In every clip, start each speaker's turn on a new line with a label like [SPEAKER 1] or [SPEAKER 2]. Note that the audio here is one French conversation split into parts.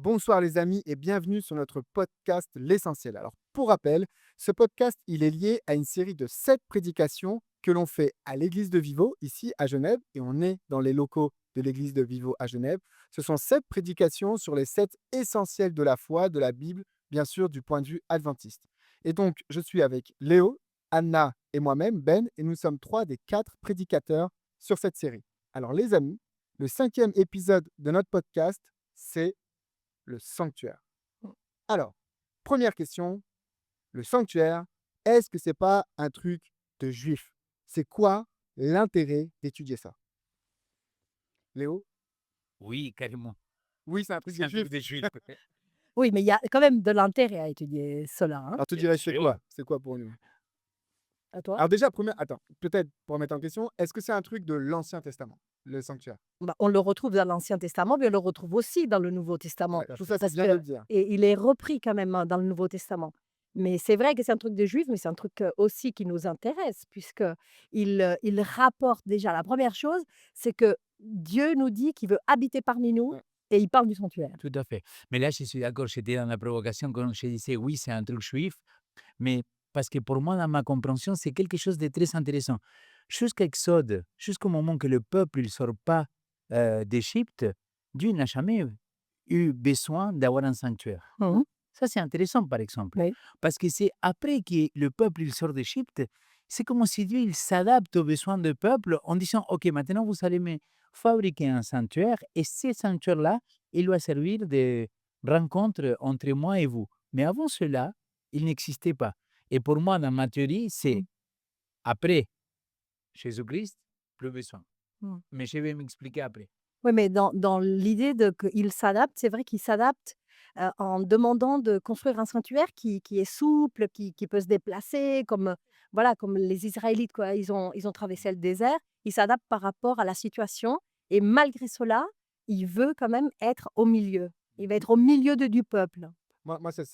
[SPEAKER 1] Bonsoir les amis et bienvenue sur notre podcast L'Essentiel. Alors pour rappel, ce podcast il est lié à une série de 7 prédications que l'on fait à l'église de Vivo, ici à Genève, et on est dans les locaux de l'église de Vivo à Genève. Ce sont 7 prédications sur les 7 essentiels de la foi, de la Bible, bien sûr du point de vue adventiste. Et donc je suis avec Léo, Anna et moi-même, Ben, et nous sommes 3 des 4 prédicateurs sur cette série. Alors les amis, le 5e épisode de notre podcast, c'est le sanctuaire. Alors, première question, le sanctuaire, est-ce que c'est pas un truc de juif? C'est quoi l'intérêt d'étudier ça? Léo?
[SPEAKER 2] Oui, carrément.
[SPEAKER 1] Oui, c'est un truc
[SPEAKER 2] C'est
[SPEAKER 1] de
[SPEAKER 2] un truc
[SPEAKER 1] juif.
[SPEAKER 2] de juif.
[SPEAKER 3] Oui, mais il y a quand même de l'intérêt à étudier cela, hein.
[SPEAKER 1] Alors tu
[SPEAKER 2] Bien
[SPEAKER 1] dirais c'est
[SPEAKER 2] sûr.
[SPEAKER 1] quoi? C'est quoi pour nous?
[SPEAKER 3] À toi?
[SPEAKER 1] Alors déjà, attends, peut-être pour remettre en question, est-ce que c'est un truc de l'Ancien Testament, le sanctuaire?
[SPEAKER 3] Bah, on le retrouve dans l'Ancien Testament, mais on le retrouve aussi dans le Nouveau Testament.
[SPEAKER 1] Tout ça, c'est
[SPEAKER 3] Parce
[SPEAKER 1] bien de
[SPEAKER 3] que
[SPEAKER 1] le dire.
[SPEAKER 3] et il est repris quand même, hein, dans le Nouveau Testament. Mais c'est vrai que c'est un truc de juif, mais c'est un truc, aussi qui nous intéresse puisqu'il rapporte déjà la première chose, c'est que Dieu nous dit qu'il veut habiter parmi nous
[SPEAKER 1] Ouais.
[SPEAKER 3] et il parle du sanctuaire.
[SPEAKER 2] Tout à fait. Mais là, je suis d'accord, j'étais dans la provocation quand je disais oui, c'est un truc juif, mais parce que pour moi, dans ma compréhension, c'est quelque chose de très intéressant. Jusqu'à Exode, jusqu'au moment que le peuple ne sort pas d'Égypte, Dieu n'a jamais eu besoin d'avoir un sanctuaire.
[SPEAKER 3] Mmh.
[SPEAKER 2] Ça, c'est intéressant, par exemple.
[SPEAKER 3] Oui.
[SPEAKER 2] Parce que c'est après que le peuple il sort d'Égypte, c'est comme si Dieu il s'adapte aux besoins du peuple en disant, OK, maintenant vous allez me fabriquer un sanctuaire et ce sanctuaire-là, il doit servir de rencontre entre moi et vous. Mais avant cela, il n'existait pas. Et pour moi, dans ma théorie, c'est
[SPEAKER 3] Mmh.
[SPEAKER 2] après Jésus-Christ, plus besoin.
[SPEAKER 3] Mmh.
[SPEAKER 2] Mais je vais m'expliquer après.
[SPEAKER 3] Oui, mais dans l'idée de qu'il s'adapte, c'est vrai qu'il s'adapte, en demandant de construire un sanctuaire qui est souple, qui peut se déplacer comme, voilà, comme les Israélites, quoi. Ils ont traversé le désert, il s'adapte par rapport à la situation et malgré cela, il veut quand même être au milieu. Il va être au milieu du peuple.
[SPEAKER 1] Moi c'est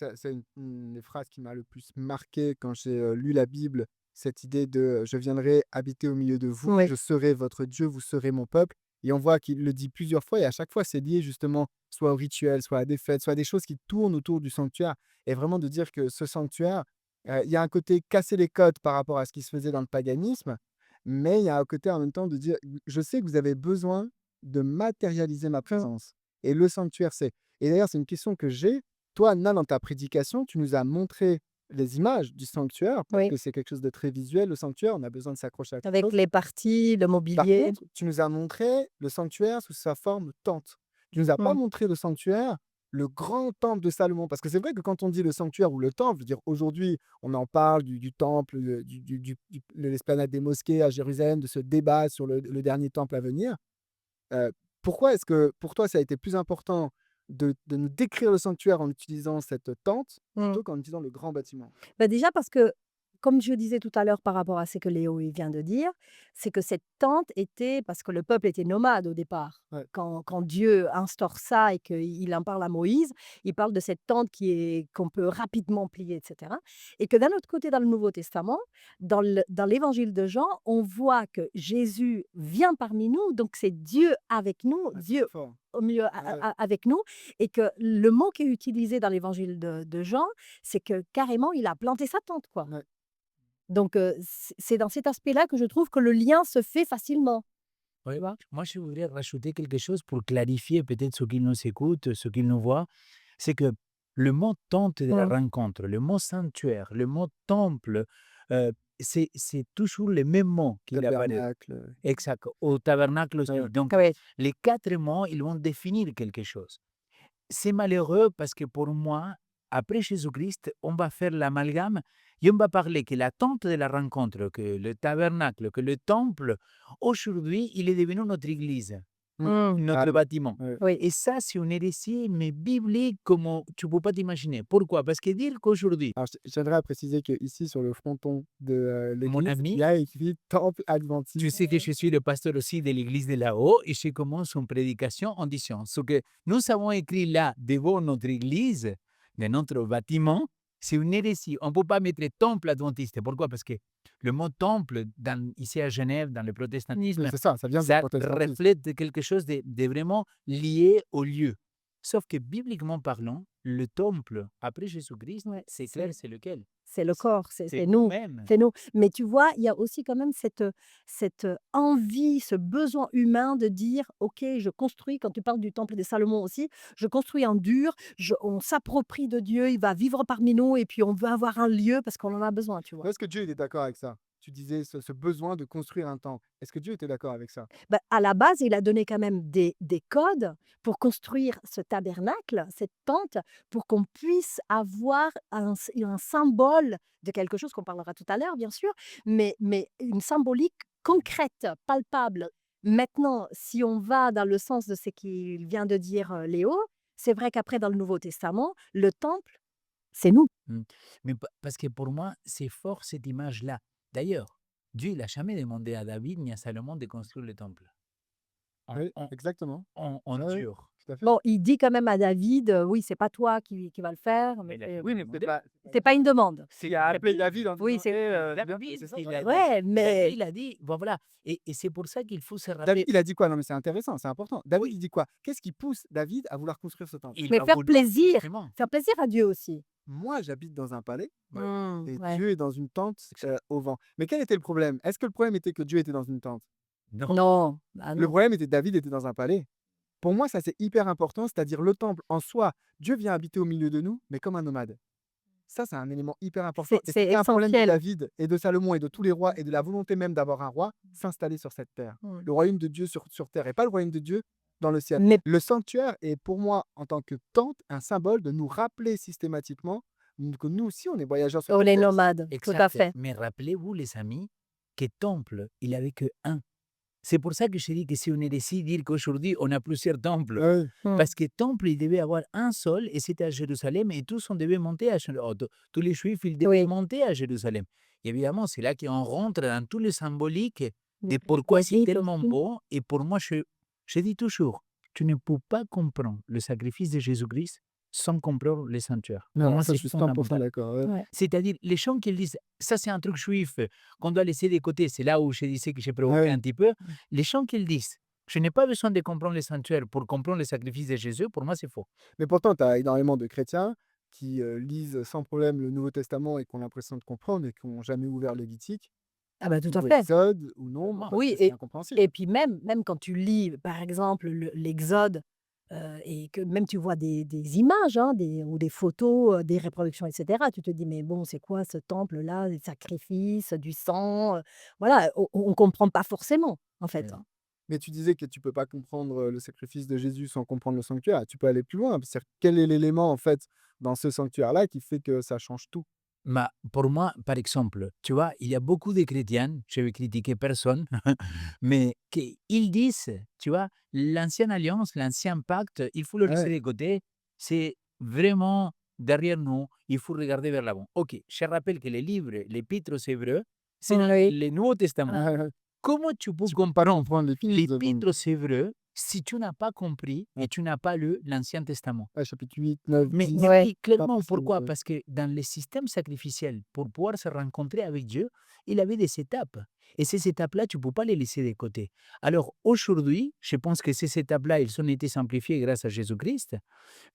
[SPEAKER 1] une des phrases qui m'a le plus marqué quand j'ai, lu la Bible, cette idée de, «Je viendrai habiter au milieu de vous,
[SPEAKER 3] Oui.
[SPEAKER 1] je serai votre Dieu, vous serez mon peuple» et on voit qu'il le dit plusieurs fois et à chaque fois, c'est lié justement soit au rituel, soit à des fêtes, soit à des choses qui tournent autour du sanctuaire et vraiment de dire que ce sanctuaire, il y a un côté casser les codes par rapport à ce qui se faisait dans le paganisme, mais il y a un côté en même temps de dire: «Je sais que vous avez besoin de matérialiser ma présence» et le sanctuaire, c'est et d'ailleurs, c'est une question que j'ai, toi, Anna, dans ta prédication, tu nous as montré les images du sanctuaire, parce
[SPEAKER 3] Oui,
[SPEAKER 1] que c'est quelque chose de très visuel, le sanctuaire, on a besoin de s'accrocher à quelque
[SPEAKER 3] avec
[SPEAKER 1] chose.
[SPEAKER 3] les parties, le
[SPEAKER 1] Par
[SPEAKER 3] mobilier.
[SPEAKER 1] contre, tu nous as montré le sanctuaire sous sa forme tente. Tu nous as pas
[SPEAKER 3] Mmh.
[SPEAKER 1] montré le sanctuaire, le grand temple de Salomon. Parce que c'est vrai que quand on dit le sanctuaire ou le temple, je veux dire, aujourd'hui, on en parle du temple, de l'esplanade des mosquées à Jérusalem, de ce débat sur le dernier temple à venir. Heu, Pourquoi est-ce que pour toi, ça a été plus important de nous décrire le sanctuaire en utilisant cette tente,
[SPEAKER 3] Mmh.
[SPEAKER 1] plutôt qu'en utilisant le grand bâtiment?
[SPEAKER 3] Bah, déjà parce que, comme je disais tout à l'heure par rapport à ce que Léo il vient de dire, c'est que cette tente était parce que le peuple était nomade au départ.
[SPEAKER 1] Ouais.
[SPEAKER 3] Quand Dieu instaure ça et qu'il en parle à Moïse, il parle de cette tente qu'on peut rapidement plier, et cetera. Et que d'un autre côté, dans le Nouveau Testament, dans l'évangile de Jean, on voit que Jésus vient parmi nous, donc c'est Dieu avec nous,
[SPEAKER 1] Ah, c'est
[SPEAKER 3] Dieu
[SPEAKER 1] fort.
[SPEAKER 3] au milieu
[SPEAKER 1] Ouais, ouais.
[SPEAKER 3] avec nous, et que le mot qui est utilisé dans l'évangile de Jean, c'est que carrément, il a planté sa tente, quoi.
[SPEAKER 1] Ouais.
[SPEAKER 3] Donc c'est dans cet aspect-là que je trouve que le lien se fait facilement,
[SPEAKER 2] Oui.
[SPEAKER 3] tu vois?
[SPEAKER 2] Moi, je voudrais rajouter quelque chose pour clarifier peut-être ceux qui nous écoutent, ceux qui nous voient. C'est que le mot tente de la
[SPEAKER 3] Mmh.
[SPEAKER 2] rencontre, le mot sanctuaire, le mot temple, euh, c'est toujours le même mot qui apparaît.
[SPEAKER 1] Tabernacle,
[SPEAKER 2] Exact. Au tabernacle
[SPEAKER 1] ouais,
[SPEAKER 2] aussi.
[SPEAKER 1] ouais.
[SPEAKER 2] Donc,
[SPEAKER 3] Oui.
[SPEAKER 2] les quatre mots, ils vont définir quelque chose. C'est malheureux parce que pour moi, après Jésus-Christ, on va faire l'amalgame et on va parler que la tente de la rencontre, que le tabernacle, que le temple, aujourd'hui, il est devenu notre église,
[SPEAKER 1] Mmh.
[SPEAKER 3] Mmh.
[SPEAKER 1] Ah
[SPEAKER 2] notre
[SPEAKER 1] oui.
[SPEAKER 2] bâtiment.
[SPEAKER 1] Ouais.
[SPEAKER 3] Oui.
[SPEAKER 2] Et ça, c'est une hérésie, mais biblique, comme tu ne peux pas t'imaginer. Pourquoi? Parce que dire qu'aujourd'hui,
[SPEAKER 1] Alors je tiendrais à préciser qu'ici sur le fronton de,
[SPEAKER 2] mon
[SPEAKER 1] l'église, il y
[SPEAKER 2] ami,
[SPEAKER 1] a écrit «Temple
[SPEAKER 2] tu
[SPEAKER 1] adventiste».
[SPEAKER 2] sais que je suis le pasteur aussi de l'église de là-haut et je commence une prédication en disant ce que nous avons écrit là devant notre église, de notre bâtiment, c'est une hérésie. On ne peut pas mettre temple adventiste. Pourquoi? Parce que le mot temple, ici à Genève, dans le
[SPEAKER 1] Oui,
[SPEAKER 2] protestantisme,
[SPEAKER 1] c'est ça vient du
[SPEAKER 2] ça
[SPEAKER 1] protestantisme.
[SPEAKER 2] reflète quelque chose de vraiment lié au lieu. Sauf que bibliquement parlant, le temple, après Jésus-Christ,
[SPEAKER 3] Ouais,
[SPEAKER 2] c'est clair,
[SPEAKER 3] c'est
[SPEAKER 2] c'est lequel?
[SPEAKER 3] c'est le corps,
[SPEAKER 2] C'est
[SPEAKER 3] c'est nous.
[SPEAKER 2] nous-mêmes.
[SPEAKER 3] C'est nous. Mais tu vois, il y a aussi quand même cette envie, ce besoin humain de dire: «OK, je construis», quand tu parles du temple de Salomon aussi, «Je construis en dur, on s'approprie de Dieu, il va vivre parmi nous et puis on veut avoir un lieu parce qu'on en a besoin», tu vois?
[SPEAKER 1] Est-ce que Dieu était d'accord avec ça? Tu disais ce besoin de construire un temple. Est-ce que Dieu était d'accord avec ça?
[SPEAKER 3] Bah, à la base, il a donné quand même des codes pour construire ce tabernacle, cette tente, pour qu'on puisse avoir un symbole de quelque chose qu'on parlera tout à l'heure, bien sûr, mais une symbolique concrète, palpable. Maintenant, si on va dans le sens de ce qu'il vient de dire Léo, c'est vrai qu'après, dans le Nouveau Testament, le temple, c'est nous.
[SPEAKER 2] Mm. Mais parce que pour moi, c'est fort cette image-là. D'ailleurs, Dieu, il n'a jamais demandé à David ni à Salomon de construire le temple. En,
[SPEAKER 1] Oui,
[SPEAKER 2] en,
[SPEAKER 1] exactement.
[SPEAKER 2] en
[SPEAKER 1] Ouais, ouais,
[SPEAKER 2] dur.
[SPEAKER 1] tout à fait.
[SPEAKER 3] Bon, il dit quand même à David, oui, c'est pas toi qui va le faire, mais
[SPEAKER 2] Mais il a
[SPEAKER 1] Oui, mais
[SPEAKER 2] demandé.
[SPEAKER 3] c'est pas une demande.
[SPEAKER 1] qui a appelé David en
[SPEAKER 3] Oui,
[SPEAKER 1] disant,
[SPEAKER 3] c'est
[SPEAKER 2] David,
[SPEAKER 1] c'est ça?
[SPEAKER 2] il a dit.
[SPEAKER 3] ouais,
[SPEAKER 2] David,
[SPEAKER 3] mais
[SPEAKER 2] il a dit, bon, voilà. Et c'est pour ça qu'il faut se
[SPEAKER 1] David,
[SPEAKER 2] rappeler.
[SPEAKER 1] il a dit quoi? Non, mais c'est intéressant, c'est important. David,
[SPEAKER 2] Oui,
[SPEAKER 1] il dit quoi? Qu'est-ce qui pousse David à vouloir construire ce temple?
[SPEAKER 2] il
[SPEAKER 3] mais
[SPEAKER 2] va vouloir, justement.
[SPEAKER 3] faire plaisir à Dieu aussi.
[SPEAKER 1] Moi, j'habite dans un palais
[SPEAKER 2] Ouais.
[SPEAKER 1] et
[SPEAKER 3] Ouais.
[SPEAKER 1] Dieu est dans une tente au vent. Mais quel était le problème? Est-ce que le problème était que Dieu était dans une tente?
[SPEAKER 2] Non.
[SPEAKER 3] Non, ah
[SPEAKER 1] Le
[SPEAKER 3] non.
[SPEAKER 1] problème était David était dans un palais. Pour moi, ça c'est hyper important, c'est-à-dire le temple en soi, Dieu vient habiter au milieu de nous, mais comme un nomade. Ça, c'est un élément hyper important. Et
[SPEAKER 3] C'est
[SPEAKER 1] c'était un problème de
[SPEAKER 3] essentiel.
[SPEAKER 1] David et de Salomon et de tous les rois et de la volonté même d'avoir un roi s'installer sur cette terre.
[SPEAKER 3] Mmh.
[SPEAKER 1] Le royaume de Dieu sur terre et pas le royaume de Dieu dans le ciel.
[SPEAKER 3] Mais
[SPEAKER 1] Le sanctuaire est pour moi, en tant que tente, un symbole de nous rappeler systématiquement que nous aussi, on est voyageurs sur
[SPEAKER 3] on
[SPEAKER 1] cette
[SPEAKER 3] est
[SPEAKER 1] terre.
[SPEAKER 3] nomades, tout à
[SPEAKER 2] Exact.
[SPEAKER 3] fait.
[SPEAKER 2] Mais rappelez-vous, les amis, que temple, il n'avait que un. C'est pour ça que je dis que si on est ici, dire qu'aujourd'hui, on a plusieurs temples.
[SPEAKER 1] Ouais.
[SPEAKER 3] Mmh.
[SPEAKER 2] Parce que temple, il devait avoir un seul, et c'était à Jérusalem, et tous on devait monter à Jérusalem. Tous les Juifs, ils devaient
[SPEAKER 3] Oui.
[SPEAKER 2] monter à Jérusalem. Et évidemment, c'est là qu'on rentre dans tout le symbolique de
[SPEAKER 3] Les
[SPEAKER 2] pourquoi c'est
[SPEAKER 3] rites
[SPEAKER 2] tellement
[SPEAKER 3] aussi.
[SPEAKER 2] beau. Et pour moi, je dis toujours, tu ne peux pas comprendre le sacrifice de Jésus-Christ sans comprendre les sanctuaires. Pour
[SPEAKER 1] Non,
[SPEAKER 2] moi,
[SPEAKER 1] ça,
[SPEAKER 2] c'est
[SPEAKER 1] je suis 100%
[SPEAKER 2] fondamental.
[SPEAKER 1] d'accord. Ouais.
[SPEAKER 3] Ouais.
[SPEAKER 2] C'est-à-dire, les gens qui disent, ça c'est un truc juif qu'on doit laisser de côté, c'est là où je disais que j'ai provoqué
[SPEAKER 1] Ouais.
[SPEAKER 2] un petit peu. Les gens qui disent, je n'ai pas besoin de comprendre les sanctuaires pour comprendre le sacrifice de Jésus, pour moi c'est faux.
[SPEAKER 1] Mais pourtant, tu as énormément de chrétiens qui lisent sans problème le Nouveau Testament et qui ont l'impression de comprendre et qui n'ont jamais ouvert Lévitique
[SPEAKER 3] Ah bah, tout à
[SPEAKER 1] ou
[SPEAKER 3] fait.
[SPEAKER 1] Exode ou Nombre,
[SPEAKER 2] Vraiment.
[SPEAKER 1] parce
[SPEAKER 3] Oui,
[SPEAKER 1] que c'est incompréhensible.
[SPEAKER 3] et puis même quand tu lis, par exemple, l'Exode, et que même tu vois des images, hein, ou des photos, des reproductions, et cetera, tu te dis: «Mais bon, c'est quoi ce temple-là? Des sacrifices, du sang?» Voilà, on comprend pas forcément, en fait,
[SPEAKER 2] Ouais.
[SPEAKER 3] hein.
[SPEAKER 1] Mais tu disais que tu peux pas comprendre le sacrifice de Jésus sans comprendre le sanctuaire. Tu peux aller plus loin. C'est-à-dire, quel est l'élément, en fait, dans ce sanctuaire-là qui fait que ça change tout?
[SPEAKER 2] Pour moi, par exemple, tu vois, il y a beaucoup de chrétiens, je vais critiquer personne, mais ils disent, tu vois, l'ancienne alliance, l'ancien pacte, il faut le laisser
[SPEAKER 1] Ouais.
[SPEAKER 2] de côté, c'est vraiment derrière nous, il faut regarder vers l'avant. Ok, je rappelle que les livres, l'épître aux Hébreux, c'est dans
[SPEAKER 3] Oui.
[SPEAKER 2] le Nouveau Testament.
[SPEAKER 1] Ouais, ouais.
[SPEAKER 2] Comment tu peux
[SPEAKER 1] Tu peux pas
[SPEAKER 2] comprendre
[SPEAKER 1] comprendre l'Épître, donc.
[SPEAKER 2] l'épître aux Hébreux si tu n'as pas compris
[SPEAKER 1] Ouais,
[SPEAKER 2] et tu n'as pas lu l'Ancien Testament?
[SPEAKER 1] chapitre 8, 9,
[SPEAKER 2] Mais
[SPEAKER 1] 10,
[SPEAKER 3] Ouais.
[SPEAKER 2] oui,
[SPEAKER 1] pas
[SPEAKER 2] clairement,
[SPEAKER 1] possible.
[SPEAKER 2] pourquoi? Parce que dans les systèmes sacrificiels, pour pouvoir se rencontrer avec Dieu, il avait des étapes. Et ces étapes-là, tu ne peux pas les laisser de côté. Alors aujourd'hui, je pense que ces étapes-là, elles ont été simplifiées grâce à Jésus-Christ,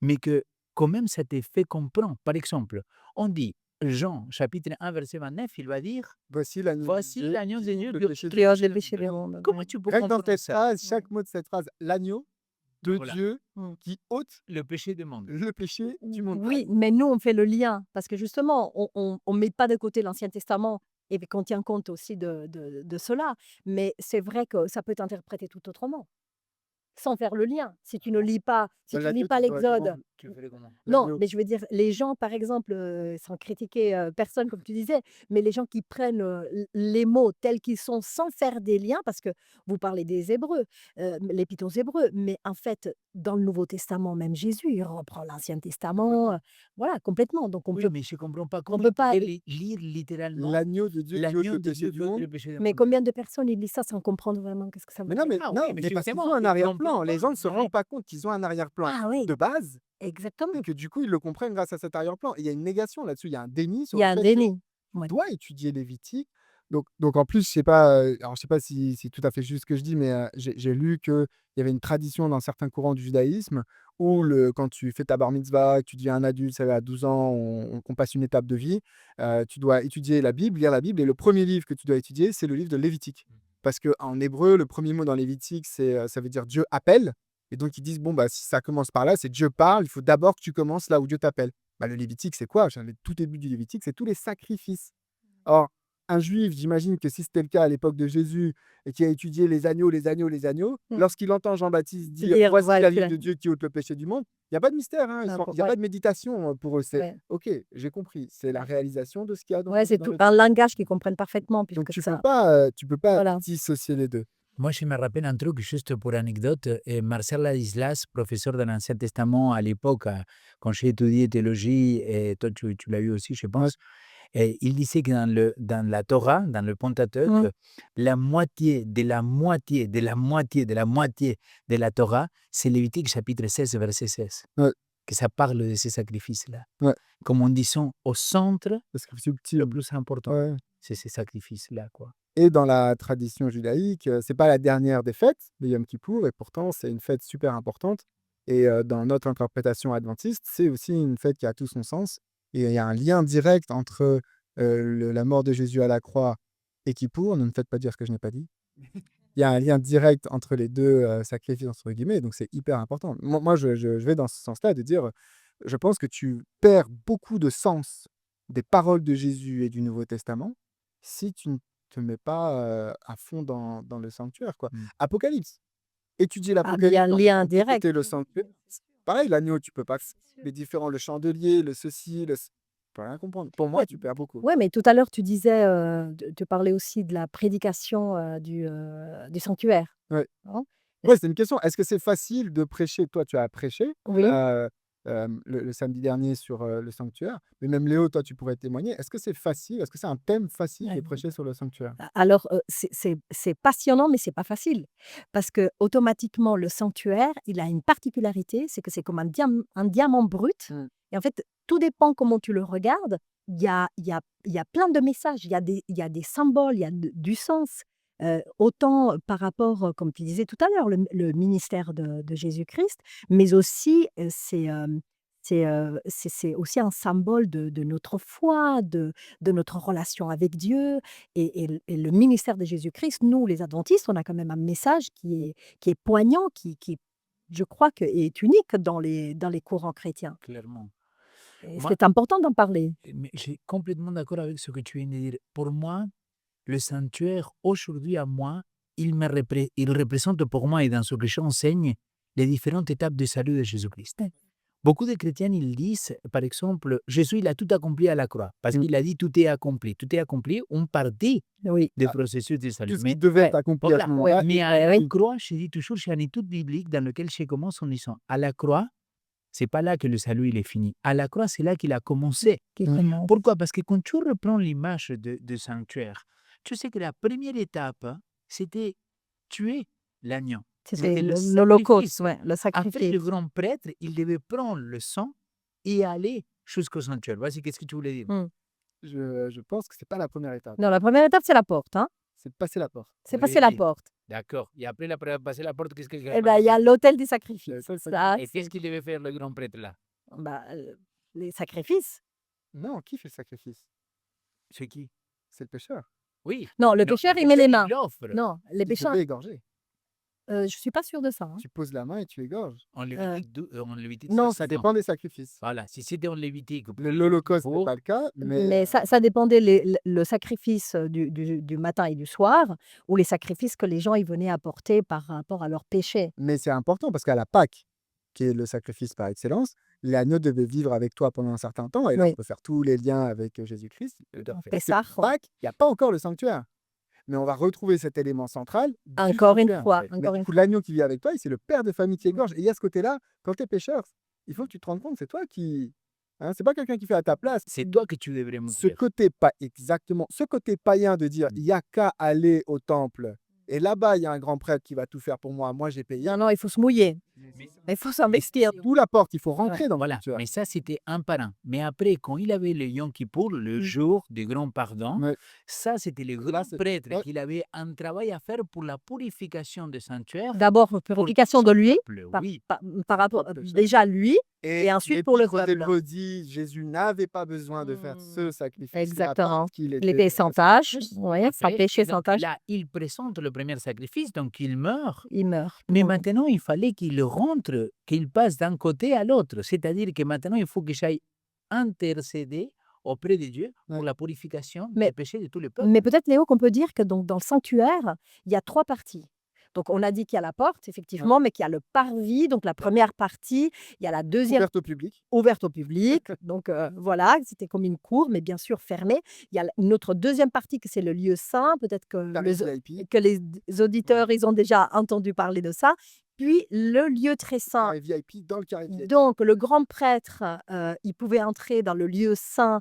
[SPEAKER 2] mais que quand même, ça te fait comprendre. Par exemple, on dit, Jean, chapitre 1, verset 29, il va dire,
[SPEAKER 1] Voici l'agneau de
[SPEAKER 2] voici
[SPEAKER 1] Dieu
[SPEAKER 2] l'agneau de
[SPEAKER 1] qui
[SPEAKER 2] Dieu
[SPEAKER 1] ôte le
[SPEAKER 2] qui ôte
[SPEAKER 1] péché
[SPEAKER 2] le
[SPEAKER 1] du
[SPEAKER 3] Qui ôte
[SPEAKER 2] péché
[SPEAKER 3] le
[SPEAKER 1] monde.
[SPEAKER 2] du
[SPEAKER 3] péché
[SPEAKER 2] monde.
[SPEAKER 3] du monde,
[SPEAKER 2] Comment
[SPEAKER 3] ouais.
[SPEAKER 2] tu peux
[SPEAKER 1] Rien que dans
[SPEAKER 2] comprendre
[SPEAKER 1] cette
[SPEAKER 2] ça?
[SPEAKER 1] phrase,
[SPEAKER 3] Ouais.
[SPEAKER 1] chaque mot de cette phrase, l'agneau de
[SPEAKER 2] Voilà,
[SPEAKER 1] Dieu
[SPEAKER 3] Mmh.
[SPEAKER 1] qui ôte
[SPEAKER 2] le péché du monde.
[SPEAKER 1] le péché du monde.
[SPEAKER 3] Oui, mais nous, on fait le lien parce que justement, on met pas de côté l'Ancien Testament et puis qu'on tient compte aussi de cela. Mais c'est vrai que ça peut être interprété tout autrement, sans faire le lien. Si tu ne lis pas, si tu lis
[SPEAKER 1] L'agneau,
[SPEAKER 3] pas
[SPEAKER 1] tu ferais comment?
[SPEAKER 3] l'Exode,
[SPEAKER 2] Tu le ferais comment?
[SPEAKER 3] non,
[SPEAKER 1] L'agneau.
[SPEAKER 3] mais je veux dire, les gens, par exemple, sans critiquer personne, comme tu disais, mais les gens qui prennent les mots tels qu'ils sont sans faire des liens, parce que vous parlez des Hébreux, l'Épître aux Hébreux, mais en fait, dans le Nouveau Testament, même Jésus, il reprend l'Ancien Testament, voilà, complètement. Donc,
[SPEAKER 2] Oui, mais je ne comprends pas
[SPEAKER 3] on
[SPEAKER 2] comment
[SPEAKER 3] peut
[SPEAKER 2] il
[SPEAKER 3] pas.
[SPEAKER 2] pourrait lire littéralement
[SPEAKER 1] L'agneau de Dieu qui ôte
[SPEAKER 2] l'agneau
[SPEAKER 1] le
[SPEAKER 2] de
[SPEAKER 1] péché
[SPEAKER 2] Dieu
[SPEAKER 1] du
[SPEAKER 2] qui ôte
[SPEAKER 1] monde.
[SPEAKER 2] le péché du
[SPEAKER 3] Mais
[SPEAKER 2] monde.
[SPEAKER 3] combien de personnes ils lisent ça sans comprendre vraiment qu'est-ce que ça veut
[SPEAKER 1] Mais non,
[SPEAKER 3] dire?
[SPEAKER 1] mais
[SPEAKER 2] Ah
[SPEAKER 1] non,
[SPEAKER 2] oui, mais
[SPEAKER 1] mais parce qu'ils
[SPEAKER 2] justement,
[SPEAKER 1] ont un
[SPEAKER 2] ils
[SPEAKER 1] arrière-plan.
[SPEAKER 2] comprennent
[SPEAKER 1] Les
[SPEAKER 2] pas.
[SPEAKER 1] gens ne se rendent pas compte qu'ils ont un arrière-plan
[SPEAKER 3] Ah oui,
[SPEAKER 1] de base et
[SPEAKER 3] exactement.
[SPEAKER 1] que du coup, ils le comprennent grâce à cet arrière-plan. Et il y a une négation là-dessus. Il y a un déni
[SPEAKER 3] Il
[SPEAKER 1] sur
[SPEAKER 3] y
[SPEAKER 1] le
[SPEAKER 3] a un
[SPEAKER 1] fait que
[SPEAKER 3] déni.
[SPEAKER 1] tu
[SPEAKER 3] Ouais.
[SPEAKER 1] dois étudier Lévitique. Donc en plus, je sais pas, alors je sais pas si c'est tout à fait juste ce que je dis, mais j'ai lu qu'il y avait une tradition dans certains courants du judaïsme ou quand tu fais ta bar mitzvah, que tu deviens un adulte, ça va à 12 ans, on passe une étape de vie, tu dois étudier la Bible, lire la Bible, et le premier livre que tu dois étudier, c'est le livre de Lévitique. Parce qu'en hébreu, le premier mot dans Lévitique, ça veut dire Dieu appelle. Et donc, ils disent, bon, bah, si ça commence par là, c'est Dieu parle, il faut d'abord que tu commences là où Dieu t'appelle. Bah, le Lévitique, c'est quoi? Le tout début du Lévitique, c'est tous les sacrifices. Or, un juif, j'imagine que si c'était le cas à l'époque de Jésus et qui a étudié les agneaux,
[SPEAKER 3] Mm.
[SPEAKER 1] lorsqu'il entend Jean-Baptiste dire
[SPEAKER 3] Dire,
[SPEAKER 1] voici
[SPEAKER 3] voilà,
[SPEAKER 1] la
[SPEAKER 3] tu
[SPEAKER 1] ligne
[SPEAKER 3] l'as.
[SPEAKER 1] de Dieu qui ôte le péché du monde, il n'y a pas de mystère, hein,
[SPEAKER 3] Ah,
[SPEAKER 1] il n'y a
[SPEAKER 3] ouais,
[SPEAKER 1] pas de méditation pour eux. C'est
[SPEAKER 3] ouais.
[SPEAKER 1] OK, j'ai compris. C'est la réalisation de ce qu'il y a
[SPEAKER 3] Ouais, c'est
[SPEAKER 1] dans
[SPEAKER 3] tout
[SPEAKER 1] le
[SPEAKER 3] un
[SPEAKER 1] texte.
[SPEAKER 3] langage qu'ils comprennent parfaitement,
[SPEAKER 1] Donc
[SPEAKER 3] puisque
[SPEAKER 1] tu peux pas
[SPEAKER 3] voilà.
[SPEAKER 1] dissocier les deux.
[SPEAKER 2] Moi, je me rappelle un truc, juste pour anecdote. Marcel Ladislas, professeur de l'Ancien Testament à l'époque, quand j'ai étudié théologie, et toi, tu l'as eu aussi, je
[SPEAKER 1] Ouais.
[SPEAKER 2] pense, et il disait que dans la Torah, dans le Pentateuque,
[SPEAKER 3] Mm.
[SPEAKER 2] la moitié de la moitié de la moitié de la moitié de la Torah, c'est Lévitique chapitre 16, verset 16,
[SPEAKER 1] Ouais,
[SPEAKER 2] que ça parle de ces sacrifices-là.
[SPEAKER 1] ouais.
[SPEAKER 2] Comme on disant, au centre,
[SPEAKER 1] Parce que c'est
[SPEAKER 2] le
[SPEAKER 1] subtil.
[SPEAKER 2] plus important,
[SPEAKER 1] Ouais.
[SPEAKER 2] c'est ces sacrifices-là, quoi.
[SPEAKER 1] Et dans la tradition judaïque, c'est pas la dernière des fêtes, le Yom Kippour, et pourtant c'est une fête super importante. Et dans notre interprétation adventiste, c'est aussi une fête qui a tout son sens. Et il y a un lien direct entre la mort de Jésus à la croix et Kippour. Ne me faites pas dire ce que je n'ai pas dit. Il y a un lien direct entre les deux sacrifices, entre guillemets, donc c'est hyper important. Moi je vais dans ce sens-là, de dire, je pense que tu perds beaucoup de sens des paroles de Jésus et du Nouveau Testament si tu ne te mets pas à fond dans le sanctuaire, quoi.
[SPEAKER 2] Mm.
[SPEAKER 1] Apocalypse, étudier
[SPEAKER 3] Ah, mais il y a un
[SPEAKER 1] l'Apocalypse
[SPEAKER 3] lien
[SPEAKER 1] sans
[SPEAKER 3] direct.
[SPEAKER 1] écouter le sanctuaire. Pareil, l'agneau, tu peux pas. Les différents, le chandelier, le ceci, tu peux rien comprendre. Pour moi,
[SPEAKER 3] Ouais,
[SPEAKER 1] tu perds beaucoup.
[SPEAKER 3] ouais, mais tout à l'heure, tu disais, tu parlais aussi de la prédication du sanctuaire.
[SPEAKER 1] Ouais.
[SPEAKER 3] Hein?
[SPEAKER 1] Ouais, c'est une question. Est-ce que c'est facile de prêcher? Toi, tu as prêché
[SPEAKER 3] Oui.
[SPEAKER 1] le samedi dernier sur le sanctuaire, mais même Léo, toi, tu pourrais témoigner. Est-ce que c'est facile? Est-ce que c'est un thème facile de
[SPEAKER 3] Ouais.
[SPEAKER 1] prêcher sur le sanctuaire?
[SPEAKER 3] Alors, c'est passionnant, mais c'est pas facile. Parce que automatiquement, le sanctuaire, il a une particularité, c'est que c'est comme un diamant brut.
[SPEAKER 1] Mm.
[SPEAKER 3] Et en fait, tout dépend comment tu le regardes. Il y a plein de messages, il y a des symboles, il y a du sens. Autant par rapport, comme tu disais tout à l'heure, le ministère de Jésus-Christ, mais aussi c'est aussi un symbole de notre foi, de notre relation avec Dieu. Et le ministère de Jésus-Christ, nous, les adventistes, on a quand même un message qui est poignant, qui, je crois, est unique dans les courants chrétiens.
[SPEAKER 2] Clairement.
[SPEAKER 3] Et
[SPEAKER 2] Moi,
[SPEAKER 3] c'est important d'en parler.
[SPEAKER 2] mais je suis complètement d'accord avec ce que tu viens de dire. Pour moi, le sanctuaire, aujourd'hui à moi, il représente pour moi et dans ce que j'enseigne, les différentes étapes du salut de Jésus-Christ.
[SPEAKER 3] Ouais.
[SPEAKER 2] Beaucoup de chrétiens, ils disent, par exemple, Jésus, il a tout accompli à la croix, parce
[SPEAKER 1] Mm.
[SPEAKER 2] qu'il a dit tout est accompli. Tout est accompli, une partie
[SPEAKER 3] Oui.
[SPEAKER 2] du
[SPEAKER 1] Ah,
[SPEAKER 2] processus du salut.
[SPEAKER 1] tout ce
[SPEAKER 2] Mais
[SPEAKER 1] qui devait être
[SPEAKER 3] Ouais.
[SPEAKER 1] accompli à ce
[SPEAKER 2] voilà,
[SPEAKER 1] moment-là.
[SPEAKER 2] mais à
[SPEAKER 3] Ouais,
[SPEAKER 2] la
[SPEAKER 3] oui.
[SPEAKER 2] croix, je dis toujours, j'ai une étude biblique dans laquelle je commence en disant, à la croix, c'est pas là que le salut il est fini. À la croix, c'est là qu'il a commencé.
[SPEAKER 3] Qui
[SPEAKER 1] Mm.
[SPEAKER 3] commence.
[SPEAKER 2] Pourquoi? Parce que quand tu reprends l'image de sanctuaire, tu sais que la première étape, c'était tuer l'agneau.
[SPEAKER 3] C'était
[SPEAKER 2] C'était le
[SPEAKER 3] l'Holocauste,
[SPEAKER 2] sacrifice.
[SPEAKER 3] ouais, le
[SPEAKER 2] Après, le
[SPEAKER 3] sacrifice.
[SPEAKER 2] grand prêtre, il devait prendre le sang et aller jusqu'au sanctuaire. Vas-y, qu'est-ce que tu voulais dire?
[SPEAKER 3] Mm.
[SPEAKER 1] Je pense que c'est pas la première étape.
[SPEAKER 3] Non, la première étape, c'est la porte. Hein.
[SPEAKER 1] C'est de passer la porte.
[SPEAKER 3] C'est passer la
[SPEAKER 2] Oui,
[SPEAKER 3] porte.
[SPEAKER 2] d'accord. Et après, passer la porte, qu'est-ce qu'il
[SPEAKER 3] Eh ben, il y a l'autel des sacrifices.
[SPEAKER 1] Le seul
[SPEAKER 3] Ça,
[SPEAKER 2] Et qu'est-ce qu'il devait faire le grand prêtre là?
[SPEAKER 3] bah, les sacrifices.
[SPEAKER 1] Non, qui fait le sacrifice?
[SPEAKER 2] C'est qui?
[SPEAKER 1] C'est le pécheur.
[SPEAKER 2] Oui.
[SPEAKER 3] Non, le
[SPEAKER 2] Non,
[SPEAKER 3] pécheur,
[SPEAKER 2] le
[SPEAKER 3] il met les
[SPEAKER 2] pécheur,
[SPEAKER 3] mains.
[SPEAKER 2] il l'offre.
[SPEAKER 3] Non, les
[SPEAKER 1] Il te
[SPEAKER 3] pécheurs,
[SPEAKER 1] fait égorger.
[SPEAKER 3] je suis pas sûre de ça. Hein.
[SPEAKER 1] Tu poses la main et tu égorges.
[SPEAKER 2] En Lévitique
[SPEAKER 3] Non,
[SPEAKER 2] 16,
[SPEAKER 1] Ça
[SPEAKER 2] non.
[SPEAKER 1] dépend des sacrifices.
[SPEAKER 2] Voilà, si c'était en Lévitique,
[SPEAKER 1] L'Holocauste, ce n'est
[SPEAKER 2] pour
[SPEAKER 1] pas le cas, mais
[SPEAKER 3] mais ça dépendait le sacrifice du matin et du soir, ou les sacrifices que les gens ils venaient apporter par rapport à leurs péchés.
[SPEAKER 1] c'est important parce qu'à la Pâque, qui est le sacrifice par excellence, l'agneau devait vivre avec toi pendant un certain temps. Et là,
[SPEAKER 3] Oui.
[SPEAKER 1] on peut faire tous les liens avec Jésus-Christ.
[SPEAKER 2] Tout à fait.
[SPEAKER 1] Parce que
[SPEAKER 3] Pessah, ouais.
[SPEAKER 1] Pâques, il n'y a pas encore le sanctuaire. Mais on va retrouver cet élément central du
[SPEAKER 3] Encore une
[SPEAKER 1] sanctuaire.
[SPEAKER 3] fois,
[SPEAKER 2] Ouais.
[SPEAKER 1] Mais
[SPEAKER 3] encore
[SPEAKER 1] du
[SPEAKER 3] une
[SPEAKER 1] coup,
[SPEAKER 3] fois.
[SPEAKER 1] l'agneau qui vit avec toi, c'est le père de famille qui égorge. Et il y a ce côté-là, quand tu es pécheur, il faut que tu te rendes compte, c'est toi qui... Hein, c'est pas quelqu'un qui fait à ta place.
[SPEAKER 2] C'est toi que tu devrais
[SPEAKER 1] Ce
[SPEAKER 2] mourir.
[SPEAKER 1] côté, pas exactement, ce côté païen de dire, il n'y a qu'à aller au temple. Et là-bas, il y a un grand prêtre qui va tout faire pour moi. Moi, j'ai payé.
[SPEAKER 3] Non, non, il faut se mouiller. Mais il faut
[SPEAKER 2] Mais
[SPEAKER 3] s'investir.
[SPEAKER 1] D'où la porte, il faut
[SPEAKER 3] Ouais.
[SPEAKER 1] rentrer dans le
[SPEAKER 2] voilà,
[SPEAKER 1] sanctuaire.
[SPEAKER 2] mais ça c'était un par un. Mais après, quand il avait le Yom Kippour, le
[SPEAKER 3] Mmh.
[SPEAKER 2] jour du grand pardon,
[SPEAKER 1] Ouais.
[SPEAKER 2] ça c'était le
[SPEAKER 1] Là,
[SPEAKER 2] grand
[SPEAKER 1] c'est
[SPEAKER 2] prêtre
[SPEAKER 1] ouais.
[SPEAKER 2] qu'il avait un travail à faire pour la purification du sanctuaire
[SPEAKER 3] D'abord,
[SPEAKER 2] pour tout
[SPEAKER 3] purification de
[SPEAKER 2] son
[SPEAKER 3] lui,
[SPEAKER 2] peuple.
[SPEAKER 3] par
[SPEAKER 2] Oui,
[SPEAKER 3] par rapport
[SPEAKER 1] Peuple, ça.
[SPEAKER 3] déjà lui et
[SPEAKER 1] Et
[SPEAKER 3] ensuite pour
[SPEAKER 1] les
[SPEAKER 3] le
[SPEAKER 1] prêtres
[SPEAKER 3] peuple.
[SPEAKER 1] hébreux disent Jésus n'avait pas besoin de faire
[SPEAKER 3] Mmh.
[SPEAKER 1] ce sacrifice-là
[SPEAKER 3] Exactement.
[SPEAKER 1] parce qu'il
[SPEAKER 3] Il
[SPEAKER 1] était
[SPEAKER 3] était sans tâche, ouais, sans
[SPEAKER 2] après,
[SPEAKER 3] péché,
[SPEAKER 2] et
[SPEAKER 3] sans
[SPEAKER 2] donc
[SPEAKER 3] tâche.
[SPEAKER 2] là, il présente le premier sacrifice, donc il meurt.
[SPEAKER 3] Il meurt.
[SPEAKER 2] Mais
[SPEAKER 3] Mmh.
[SPEAKER 2] maintenant, il fallait qu'il rentre, qu'il passe d'un côté à l'autre. C'est-à-dire que maintenant, il faut que j'aille intercéder auprès de Dieu pour
[SPEAKER 1] Ouais.
[SPEAKER 2] la purification
[SPEAKER 3] Mais
[SPEAKER 2] des péchés de tout le peuple.
[SPEAKER 3] mais peut-être Léo qu'on peut dire que donc dans le sanctuaire, il y a 3 parties. Donc on a dit qu'il y a la porte
[SPEAKER 1] Ouais.
[SPEAKER 3] effectivement, mais qu'il y a le parvis, donc la première partie, il y a la deuxième
[SPEAKER 1] Ouverte au public.
[SPEAKER 3] ouverte au public, donc voilà, c'était comme une cour, mais bien sûr fermée. Il y a une autre deuxième partie que c'est le lieu saint, peut-être que
[SPEAKER 1] Tarif
[SPEAKER 3] les
[SPEAKER 1] VIP.
[SPEAKER 3] que les auditeurs, ils ont déjà entendu parler de ça. Puis le lieu très saint.
[SPEAKER 1] Carré VIP dans le carré VIP.
[SPEAKER 3] Donc le grand prêtre, il pouvait entrer dans le lieu saint,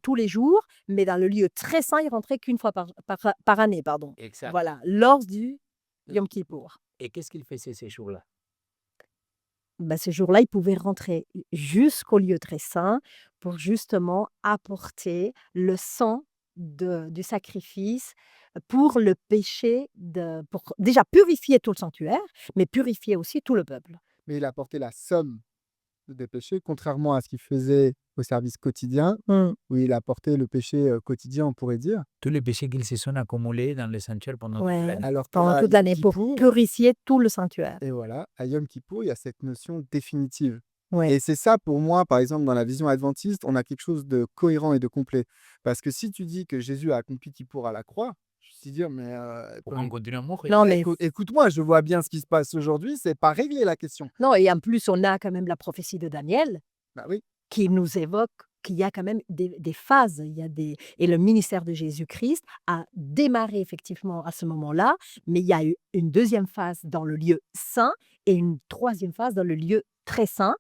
[SPEAKER 3] tous les jours, mais dans le lieu très saint, il rentrait qu'une fois par année, pardon.
[SPEAKER 2] Exact.
[SPEAKER 3] Voilà, lors du Yom Kippour.
[SPEAKER 2] Et qu'est-ce qu'il faisait ces jours-là?
[SPEAKER 3] Bah, ces jours-là, il pouvait rentrer jusqu'au lieu très saint pour justement apporter le sang du sacrifice pour le péché, pour déjà purifier tout le sanctuaire, mais purifier aussi tout le peuple.
[SPEAKER 1] Mais il a porté la somme des péchés, contrairement à ce qu'il faisait au service quotidien,
[SPEAKER 3] Mmh.
[SPEAKER 1] où il a porté le péché quotidien, on pourrait dire.
[SPEAKER 2] Tous les péchés qu'ils se sont accumulés dans le sanctuaire pendant toute
[SPEAKER 3] Ouais,
[SPEAKER 2] l'année.
[SPEAKER 1] Alors
[SPEAKER 3] pendant
[SPEAKER 1] qu'à
[SPEAKER 3] toute
[SPEAKER 1] Yom
[SPEAKER 3] l'année pour
[SPEAKER 1] Kippour,
[SPEAKER 3] purifier tout le sanctuaire.
[SPEAKER 1] et voilà, à Yom Kippour, il y a cette notion définitive.
[SPEAKER 3] Ouais.
[SPEAKER 1] Et c'est ça, pour moi, par exemple, dans la vision adventiste, on a quelque chose de cohérent et de complet. Parce que si tu dis que Jésus a accompli Kippour à la croix, je me suis dit, mais
[SPEAKER 2] Pourquoi on continue à mourir?
[SPEAKER 3] Non, mais
[SPEAKER 1] écoute-moi, je vois bien ce qui se passe aujourd'hui, c'est pas réglé la question.
[SPEAKER 3] non, et en plus, on a quand même la prophétie de Daniel
[SPEAKER 1] Bah oui,
[SPEAKER 3] qui nous évoque qu'il y a quand même des phases, il y a des et le ministère de Jésus-Christ a démarré effectivement à ce moment-là, mais il y a eu une deuxième phase dans le lieu saint et une troisième phase dans le lieu très saint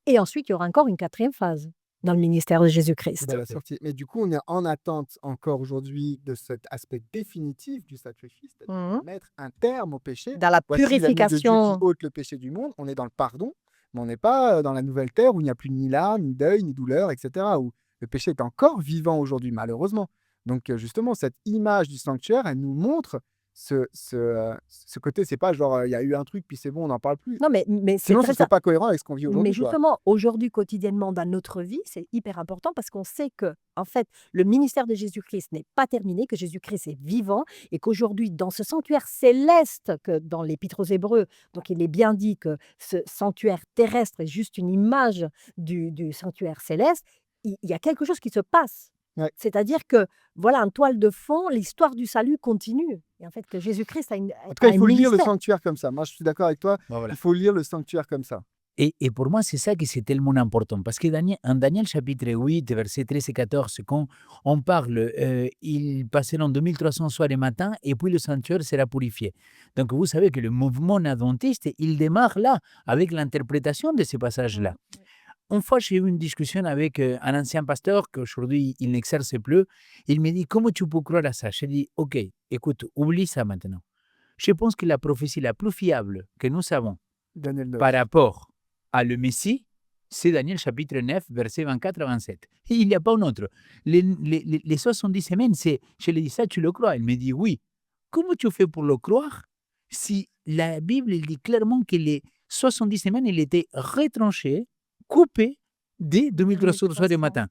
[SPEAKER 3] et ensuite il y aura encore une quatrième phase dans le ministère de Jésus-Christ.
[SPEAKER 1] de la sortie. Mais du coup, on est en attente encore aujourd'hui de cet aspect définitif du sacrifice, c'est-à-dire
[SPEAKER 3] Mmh.
[SPEAKER 1] mettre un terme au péché.
[SPEAKER 3] Dans la
[SPEAKER 1] Voici l'agneau de Dieu qui
[SPEAKER 3] purification.
[SPEAKER 1] ôte le péché du monde. On est dans le pardon, mais on n'est pas dans la nouvelle terre où il n'y a plus ni larmes, ni deuil, ni douleur, etc. Où le péché est encore vivant aujourd'hui, malheureusement. Donc, justement, cette image du sanctuaire, elle nous montre ce côté. C'est pas genre, il y a eu un truc, puis c'est bon, on n'en parle plus.
[SPEAKER 3] Non, mais c'est
[SPEAKER 1] Sinon, ce
[SPEAKER 3] très
[SPEAKER 1] ne serait pas cohérent avec ce qu'on vit
[SPEAKER 3] Mais
[SPEAKER 1] aujourd'hui, quoi.
[SPEAKER 3] justement, aujourd'hui, quotidiennement, dans notre vie, c'est hyper important parce qu'on sait que, en fait, le ministère de Jésus-Christ n'est pas terminé, que Jésus-Christ est vivant et qu'aujourd'hui, dans ce sanctuaire céleste, que dans l'Épître aux Hébreux, donc il est bien dit que ce sanctuaire terrestre est juste une image du sanctuaire céleste, il y a quelque chose qui se passe.
[SPEAKER 1] Ouais.
[SPEAKER 3] C'est-à-dire que, voilà, en toile de fond, l'histoire du salut continue. Et en fait, que Jésus-Christ a
[SPEAKER 1] En tout cas,
[SPEAKER 3] a
[SPEAKER 1] il
[SPEAKER 3] un
[SPEAKER 1] faut lire le
[SPEAKER 3] ministère.
[SPEAKER 1] sanctuaire comme ça. Moi, je suis d'accord avec toi.
[SPEAKER 2] Bah, voilà.
[SPEAKER 1] Il faut lire le sanctuaire comme ça.
[SPEAKER 2] Et pour moi, c'est ça qui c'est tellement important. Parce que en Daniel chapitre 8, versets 13 et 14, quand on parle, ils passeront 2300 soirs et matins, et puis le sanctuaire sera purifié. Donc vous savez que le mouvement adventiste, il démarre là, avec l'interprétation de ces passages-là. Une fois, j'ai eu une discussion avec un ancien pasteur qu'aujourd'hui, il n'exerce plus. Il me dit, comment tu peux croire à ça? J'ai dit, OK, écoute, oublie ça maintenant. Je pense que la prophétie la plus fiable que nous savons
[SPEAKER 1] Daniel 9.
[SPEAKER 2] par rapport à le Messie, c'est Daniel chapitre 9, versets 24 à 27. Et il n'y a pas un autre. Les 70 semaines, je lui dis ça, tu le crois? Il me dit oui. Comment tu fais pour le croire si la Bible il dit clairement que les 70 semaines, il était retranché, coupé dès 2300 soirs du matin.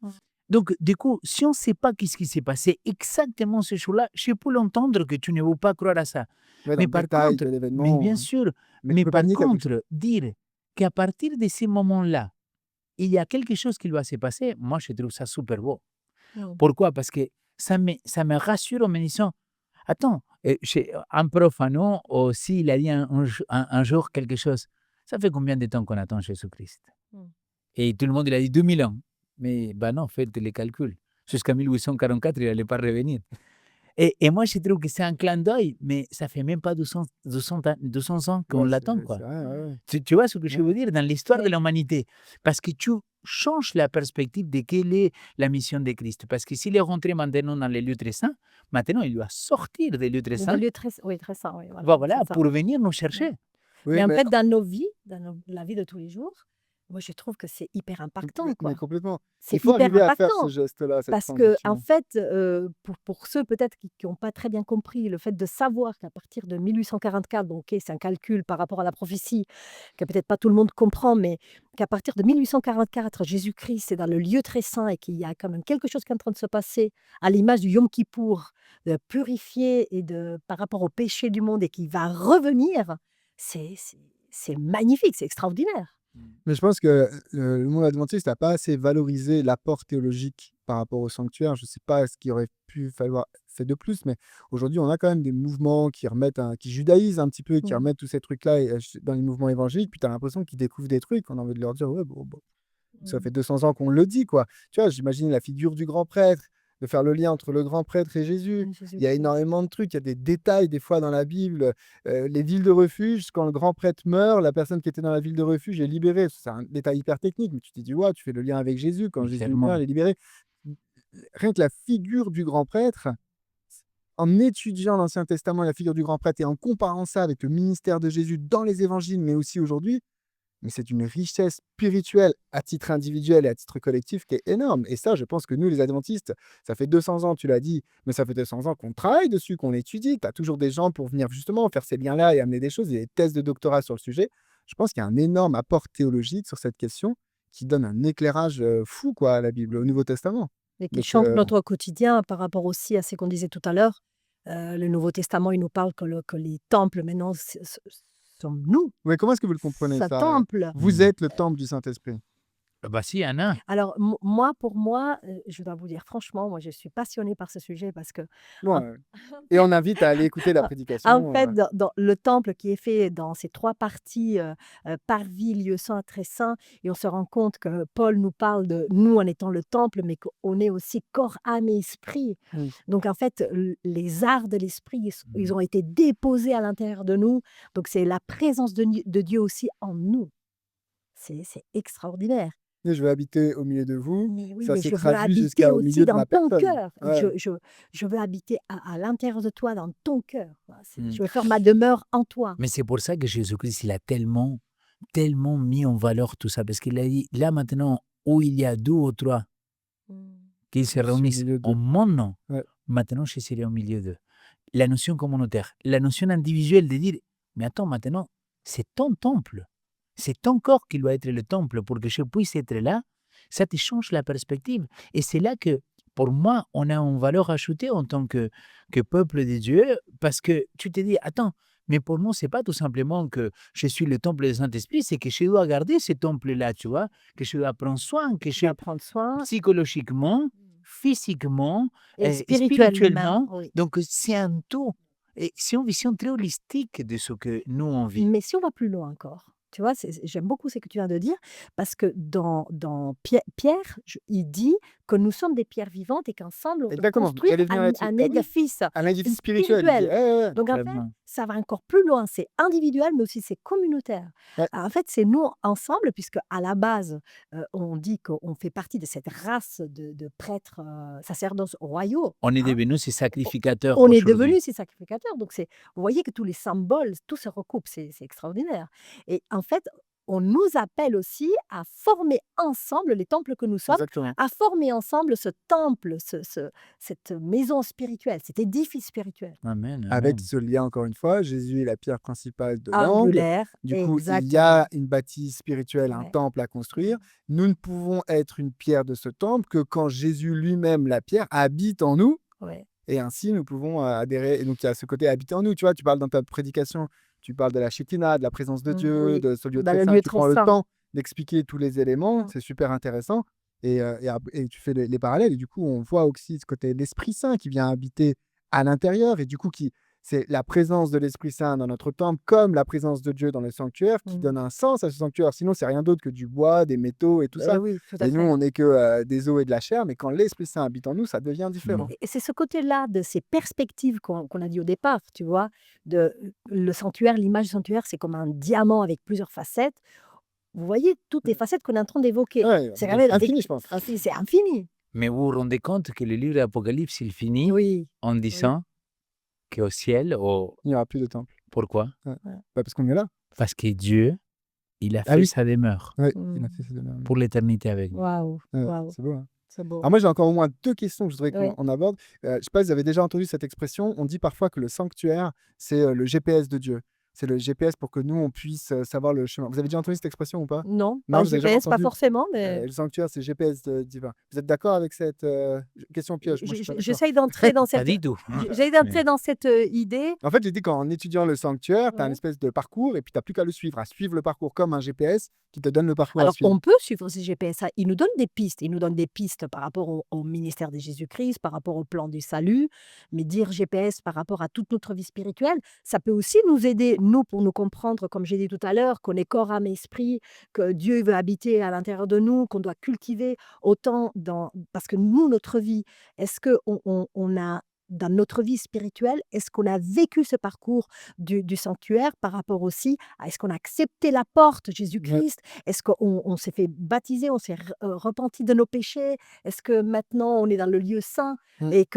[SPEAKER 2] Donc, du coup, si on ne sait pas qu'est-ce qui s'est passé exactement ce jour-là, je peux l'entendre que tu ne veux pas croire à ça.
[SPEAKER 1] Ouais, dans
[SPEAKER 2] Mais
[SPEAKER 1] le
[SPEAKER 2] par
[SPEAKER 1] détail
[SPEAKER 2] contre,
[SPEAKER 1] de
[SPEAKER 2] mais
[SPEAKER 1] l'événement,
[SPEAKER 2] bien sûr,
[SPEAKER 1] mais tu
[SPEAKER 2] mais
[SPEAKER 1] peux pas
[SPEAKER 2] par
[SPEAKER 1] nier qu'il y a quelque chose.
[SPEAKER 2] contre, dire qu'à partir de ces moments-là, il y a quelque chose qui doit se passer, moi, je trouve ça super beau. Pourquoi? Parce que ça me rassure en me disant, attends, un profano aussi, il a dit un jour quelque chose. Ça fait combien de temps qu'on attend Jésus-Christ? Et tout le monde, il a dit 2000 ans. Mais ben non, faites les calculs. Jusqu'à 1844, il n'allait pas revenir. Et moi, je trouve que c'est un clin d'œil, mais ça fait même pas 200 ans qu'on
[SPEAKER 1] Ouais,
[SPEAKER 2] l'attend,
[SPEAKER 1] c'est
[SPEAKER 2] quoi.
[SPEAKER 1] vrai, ouais.
[SPEAKER 2] Tu vois ce que je
[SPEAKER 1] Ouais.
[SPEAKER 2] veux dire dans l'histoire de l'humanité? Parce que tu changes la perspective de quelle est la mission de Christ. Parce que s'il est rentré maintenant dans les lieux très saints, maintenant il doit sortir des lieux très
[SPEAKER 3] Dans
[SPEAKER 2] saints,
[SPEAKER 3] le lieu très saint, oui, voilà,
[SPEAKER 2] voilà,
[SPEAKER 3] c'est ça.
[SPEAKER 2] pour venir nous chercher.
[SPEAKER 1] Oui,
[SPEAKER 3] Mais en
[SPEAKER 1] mais
[SPEAKER 3] fait, dans nos vies, la vie de tous les jours, moi, je trouve que c'est hyper impactant,
[SPEAKER 1] mais
[SPEAKER 3] quoi.
[SPEAKER 1] complètement.
[SPEAKER 3] C'est
[SPEAKER 1] Il faut
[SPEAKER 3] hyper
[SPEAKER 1] arriver à faire ce
[SPEAKER 3] impactant.
[SPEAKER 1] geste-là, cette
[SPEAKER 3] Parce que, en
[SPEAKER 1] transition.
[SPEAKER 3] fait, pour ceux peut-être qui n'ont pas très bien compris, le fait de savoir qu'à partir de 1844, bon, OK, c'est un calcul par rapport à la prophétie que peut-être pas tout le monde comprend, mais qu'à partir de 1844, Jésus-Christ est dans le lieu très saint et qu'il y a quand même quelque chose qui est en train de se passer à l'image du Yom Kippour, de purifier et par rapport au péché du monde et qui va revenir, c'est magnifique, c'est extraordinaire.
[SPEAKER 1] Mais je pense que le monde adventiste n'a pas assez valorisé l'apport théologique par rapport au sanctuaire. Je ne sais pas ce qu'il aurait pu falloir faire de plus, mais aujourd'hui, on a quand même des mouvements qui remettent, qui judaïsent un petit peu, qui
[SPEAKER 3] Mmh.
[SPEAKER 1] remettent tous ces trucs-là dans les mouvements évangéliques. Puis tu as l'impression qu'ils découvrent des trucs. On a envie de leur dire, ouais, bon, ça
[SPEAKER 3] Mmh.
[SPEAKER 1] fait 200 ans qu'on le dit, quoi. Tu vois, j'imagine la figure du grand prêtre, de faire le lien entre le grand prêtre et Jésus. Il y a
[SPEAKER 3] Jésus-Christ.
[SPEAKER 1] énormément de trucs, il y a des détails des fois dans la Bible. Les villes de refuge, quand le grand prêtre meurt, la personne qui était dans la ville de refuge est libérée. C'est un détail hyper technique, mais tu te dis, ouais, tu fais le lien avec Jésus. Quand
[SPEAKER 2] Mais
[SPEAKER 1] Jésus
[SPEAKER 2] clairement.
[SPEAKER 1] meurt, elle est libérée. Rien que la figure du grand prêtre, en étudiant l'Ancien Testament et la figure du grand prêtre et en comparant ça avec le ministère de Jésus dans les évangiles, mais aussi aujourd'hui, mais c'est une richesse spirituelle à titre individuel et à titre collectif qui est énorme. Et ça, je pense que nous, les adventistes, ça fait 200 ans, tu l'as dit, mais ça fait 200 ans qu'on travaille dessus, qu'on étudie. Tu as toujours des gens pour venir justement faire ces liens-là et amener des choses. Il y a des thèses de doctorat sur le sujet. Je pense qu'il y a un énorme apport théologique sur cette question qui donne un éclairage fou quoi, à la Bible, au Nouveau Testament.
[SPEAKER 3] Et qui
[SPEAKER 1] Donc,
[SPEAKER 3] change notre quotidien par rapport aussi à ce qu'on disait tout à l'heure. Le Nouveau Testament, il nous parle que les temples maintenant sommes nous,
[SPEAKER 1] ouais, comment est-ce que vous le comprenez
[SPEAKER 3] ce
[SPEAKER 1] ça
[SPEAKER 3] temple.
[SPEAKER 1] Vous êtes le temple du Saint-Esprit.
[SPEAKER 2] Bah si, Anna.
[SPEAKER 3] Alors, pour moi, je dois vous dire franchement, moi, je suis passionnée par ce sujet parce que,
[SPEAKER 1] Bon,
[SPEAKER 3] en
[SPEAKER 1] et on invite à aller écouter la
[SPEAKER 3] En
[SPEAKER 1] prédication.
[SPEAKER 3] fait, dans le temple qui est fait dans ces 3 parties, parvis, lieu saint, très saint, et on se rend compte que Paul nous parle de nous en étant le temple, mais qu'on est aussi corps, âme et esprit.
[SPEAKER 1] Oui.
[SPEAKER 3] Donc en fait, les arts de l'esprit, ils
[SPEAKER 2] Mmh.
[SPEAKER 3] ont été déposés à l'intérieur de nous. Donc c'est la présence de Dieu aussi en nous. C'est extraordinaire.
[SPEAKER 1] Et je vais habiter au milieu de vous.
[SPEAKER 3] Mais oui,
[SPEAKER 1] Ça
[SPEAKER 3] mais
[SPEAKER 1] s'est
[SPEAKER 3] je veux
[SPEAKER 1] traduit
[SPEAKER 3] habiter
[SPEAKER 1] jusqu'au
[SPEAKER 3] aussi
[SPEAKER 1] milieu de
[SPEAKER 3] dans
[SPEAKER 1] ma
[SPEAKER 3] ton
[SPEAKER 1] personne.
[SPEAKER 3] cœur.
[SPEAKER 1] Ouais.
[SPEAKER 3] Je veux habiter à l'intérieur de toi, dans ton cœur. Voilà,
[SPEAKER 2] Mmh.
[SPEAKER 3] je veux faire ma demeure en toi.
[SPEAKER 2] Mais c'est pour ça que Jésus-Christ, il a tellement, tellement mis en valeur tout ça. Parce qu'il a dit, là maintenant, où il y a 2 ou 3 qui se
[SPEAKER 1] Je suis au
[SPEAKER 2] réunissent
[SPEAKER 1] milieu
[SPEAKER 2] en
[SPEAKER 1] d'eux.
[SPEAKER 2] mon nom,
[SPEAKER 1] Ouais.
[SPEAKER 2] maintenant je serai au milieu d'eux. La notion communautaire, la notion individuelle de dire, mais attends, maintenant, c'est ton temple. C'est ton corps qui doit être le temple pour que je puisse être là. Ça te change la perspective. Et c'est là que, pour moi, on a une valeur ajoutée en tant que peuple de Dieu, parce que tu te dis, attends, mais pour moi, c'est pas tout simplement que je suis le temple du Saint-Esprit, c'est que je dois garder ce temple-là, tu vois, que je dois prendre soin, que
[SPEAKER 3] Tu
[SPEAKER 2] je,
[SPEAKER 3] dois prendre soin.
[SPEAKER 2] psychologiquement, physiquement,
[SPEAKER 3] Et spirituellement,
[SPEAKER 2] spirituellement.
[SPEAKER 3] oui.
[SPEAKER 2] Donc, c'est un tout. Et c'est une vision très holistique de ce que nous, on vit.
[SPEAKER 3] Mais si on va plus loin encore, tu vois, j'aime beaucoup ce que tu viens de dire, parce que dans Pierre, il dit que nous sommes des pierres vivantes et qu'ensemble, on doit
[SPEAKER 1] Exactement.
[SPEAKER 3] construire
[SPEAKER 1] J'allais venir là-dessus.
[SPEAKER 3] un
[SPEAKER 1] Ouais.
[SPEAKER 3] édifice
[SPEAKER 1] Un édifice spirituel. Il dit,
[SPEAKER 3] spirituel.
[SPEAKER 1] ouais.
[SPEAKER 3] Donc en fait,
[SPEAKER 2] Vraiment.
[SPEAKER 3] ça va encore plus loin. C'est individuel, mais aussi c'est communautaire.
[SPEAKER 1] Ouais.
[SPEAKER 3] En fait, c'est nous ensemble, puisque à la base, on dit qu'on fait partie de cette race de prêtres, sacerdoces royaux.
[SPEAKER 2] On est
[SPEAKER 3] hein.
[SPEAKER 2] devenus ces sacrificateurs
[SPEAKER 3] On est
[SPEAKER 2] aujourd'hui.
[SPEAKER 3] devenus ces sacrificateurs. Donc, vous voyez que tous les symboles, tout se recoupe. C'est extraordinaire. Et en fait, on nous appelle aussi à former ensemble les temples que nous sommes,
[SPEAKER 1] Exactement.
[SPEAKER 3] à former ensemble ce temple, cette maison spirituelle, cet édifice spirituel.
[SPEAKER 2] Amen.
[SPEAKER 1] Avec
[SPEAKER 2] Amen.
[SPEAKER 1] ce lien, encore une fois, Jésus est la pierre principale de l'angle.
[SPEAKER 3] Angulaire,
[SPEAKER 1] Du coup, il y
[SPEAKER 3] exactement.
[SPEAKER 1] a une bâtisse spirituelle, un
[SPEAKER 3] Ouais.
[SPEAKER 1] temple à construire. Nous ne pouvons être une pierre de ce temple que quand Jésus lui-même, la pierre, habite en nous.
[SPEAKER 3] Ouais.
[SPEAKER 1] Et ainsi, nous pouvons adhérer. Et donc, il y a ce côté habiter en nous. Tu vois, tu parles dans ta prédication, tu parles de la Shekinah, de la présence de Dieu,
[SPEAKER 3] Oui,
[SPEAKER 1] de ce lieu
[SPEAKER 3] dans
[SPEAKER 1] très
[SPEAKER 3] le
[SPEAKER 1] saint.
[SPEAKER 3] lieu
[SPEAKER 1] Tu
[SPEAKER 3] très
[SPEAKER 1] prends le
[SPEAKER 3] saint.
[SPEAKER 1] temps d'expliquer tous les éléments.
[SPEAKER 3] Mm.
[SPEAKER 1] C'est super intéressant. Et tu fais les parallèles. Et du coup, on voit aussi ce côté de l'Esprit Saint qui vient habiter à l'intérieur. Et du coup, c'est la présence de l'Esprit Saint dans notre temple, comme la présence de Dieu dans le sanctuaire, qui
[SPEAKER 3] Mm.
[SPEAKER 1] donne un sens à ce sanctuaire. Sinon, c'est rien d'autre que du bois, des métaux et tout ça.
[SPEAKER 3] Oui, tout à
[SPEAKER 1] Et nous,
[SPEAKER 3] fait.
[SPEAKER 1] on n'est que des os et de la chair. Mais quand l'Esprit Saint habite en nous, ça devient différent.
[SPEAKER 3] Et c'est ce côté-là de ces perspectives qu'on a dit au départ, tu vois, le sanctuaire, l'image du sanctuaire, c'est comme un diamant avec plusieurs facettes. Vous voyez toutes les facettes qu'on est en train d'évoquer.
[SPEAKER 1] Ouais,
[SPEAKER 3] C'est quand même
[SPEAKER 1] infini, je pense.
[SPEAKER 3] c'est infini.
[SPEAKER 2] Mais vous vous rendez compte que le livre d'Apocalypse, il finit
[SPEAKER 3] Oui,
[SPEAKER 2] en disant qu'au ciel,
[SPEAKER 1] Il n'y aura plus de temple.
[SPEAKER 2] pourquoi?
[SPEAKER 1] Ouais. Bah, parce qu'on est là.
[SPEAKER 2] Parce que Dieu, il a
[SPEAKER 1] Ah
[SPEAKER 2] fait
[SPEAKER 1] oui,
[SPEAKER 2] sa demeure
[SPEAKER 1] ouais, il
[SPEAKER 3] Mmh.
[SPEAKER 1] a fait ça de même.
[SPEAKER 2] pour l'éternité avec nous.
[SPEAKER 3] Waouh, waouh,
[SPEAKER 1] C'est beau, hein.
[SPEAKER 3] c'est beau.
[SPEAKER 1] Alors moi, j'ai encore au moins 2 questions que je voudrais qu'on
[SPEAKER 3] Oui.
[SPEAKER 1] on aborde. Je sais pas si vous avez déjà entendu cette expression, on dit parfois que le sanctuaire, c'est, le GPS de Dieu. C'est le GPS pour que nous, on puisse, savoir le chemin. Vous avez déjà entendu cette expression ou pas?
[SPEAKER 3] Non,
[SPEAKER 1] Non,
[SPEAKER 3] pas
[SPEAKER 1] vous avez jamais
[SPEAKER 3] GPS, pas
[SPEAKER 1] entendu?
[SPEAKER 3] forcément, mais
[SPEAKER 1] Le sanctuaire, c'est GPS, divin. Vous êtes d'accord avec cette, question piège? Moi, je suis pas d'accord.
[SPEAKER 3] j'essaye d'entrer dans
[SPEAKER 2] Pas
[SPEAKER 3] cette
[SPEAKER 2] du tout. Hein.
[SPEAKER 3] j'essaye
[SPEAKER 2] Mais
[SPEAKER 3] d'entrer dans cette, idée.
[SPEAKER 1] En fait, j'ai dit qu'en étudiant le sanctuaire, tu as une
[SPEAKER 3] Ouais.
[SPEAKER 1] espèce de parcours et puis tu as plus qu'à le suivre, à suivre le parcours comme un GPS qui te donne le parcours à
[SPEAKER 3] Alors,
[SPEAKER 1] suivre.
[SPEAKER 3] on peut suivre ces GPS. Il nous donne des pistes. Il nous donne des pistes par rapport au ministère de Jésus-Christ, par rapport au plan du salut. Mais dire GPS par rapport à toute notre vie spirituelle, ça peut aussi nous aider, nous, pour nous comprendre, comme j'ai dit tout à l'heure, qu'on est corps, âme et esprit, que Dieu veut habiter à l'intérieur de nous, qu'on doit cultiver autant dans... Parce que nous, notre vie, est-ce qu'on a... Dans notre vie spirituelle, est-ce qu'on a vécu ce parcours du sanctuaire par rapport aussi à est-ce qu'on a accepté la porte,
[SPEAKER 1] Ouais.
[SPEAKER 3] Jésus-Christ? Est-ce qu'on s'est fait baptiser, on s'est repenti de nos péchés? Est-ce que maintenant on est dans le lieu saint
[SPEAKER 1] Mmh.
[SPEAKER 3] et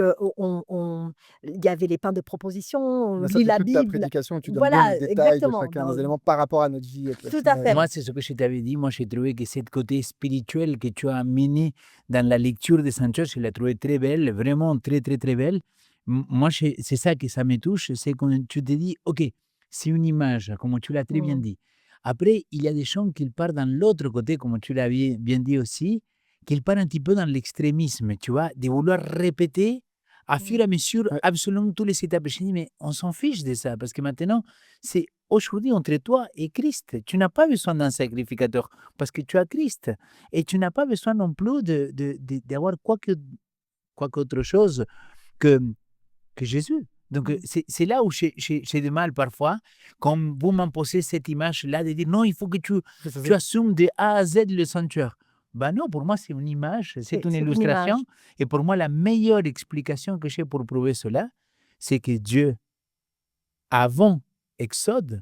[SPEAKER 3] il y avait les pains de proposition, on
[SPEAKER 1] Bah, ça,
[SPEAKER 3] lit
[SPEAKER 1] c'est
[SPEAKER 3] la
[SPEAKER 1] toute ta
[SPEAKER 3] Bible?
[SPEAKER 1] prédication, tu donnes bien
[SPEAKER 3] Voilà,
[SPEAKER 1] les détails de
[SPEAKER 3] exactement.
[SPEAKER 1] chacun des éléments par rapport à notre vie
[SPEAKER 3] Tout à fait.
[SPEAKER 2] moi, c'est ce que je t'avais dit. Moi, j'ai trouvé que ce côté spirituel que tu as amené dans la lecture des Sanctuaires, je l'ai trouvé très belle, vraiment très, très, très belle. Moi, c'est ça que ça me touche, c'est quand tu te dis, OK, c'est une image, comme tu l'as très bien
[SPEAKER 3] Mmh.
[SPEAKER 2] dit. Après, il y a des gens qui partent dans l'autre côté, comme tu l'as bien dit aussi, qu'ils partent un petit peu dans l'extrémisme, tu vois, de vouloir répéter à
[SPEAKER 3] Mmh.
[SPEAKER 2] fur et à mesure
[SPEAKER 1] Ouais.
[SPEAKER 2] absolument tous les étapes. Je dis, mais on s'en fiche de ça, parce que maintenant, c'est aujourd'hui entre toi et Christ. Tu n'as pas besoin d'un sacrificateur, parce que tu as Christ. Et tu n'as pas besoin non plus d'avoir quoi qu'autre chose que Jésus. Donc,
[SPEAKER 3] Mmh.
[SPEAKER 2] c'est là où j'ai du mal parfois, comme vous m'imposez cette image-là, de dire non, il faut que
[SPEAKER 1] C'est
[SPEAKER 2] tu
[SPEAKER 1] ça.
[SPEAKER 2] assumes de A à Z le sanctuaire. Ben non, pour moi, c'est une image, c'est une
[SPEAKER 3] C'est une image.
[SPEAKER 2] illustration. Et pour moi, la meilleure explication que j'ai pour prouver cela, c'est que Dieu, avant Exode,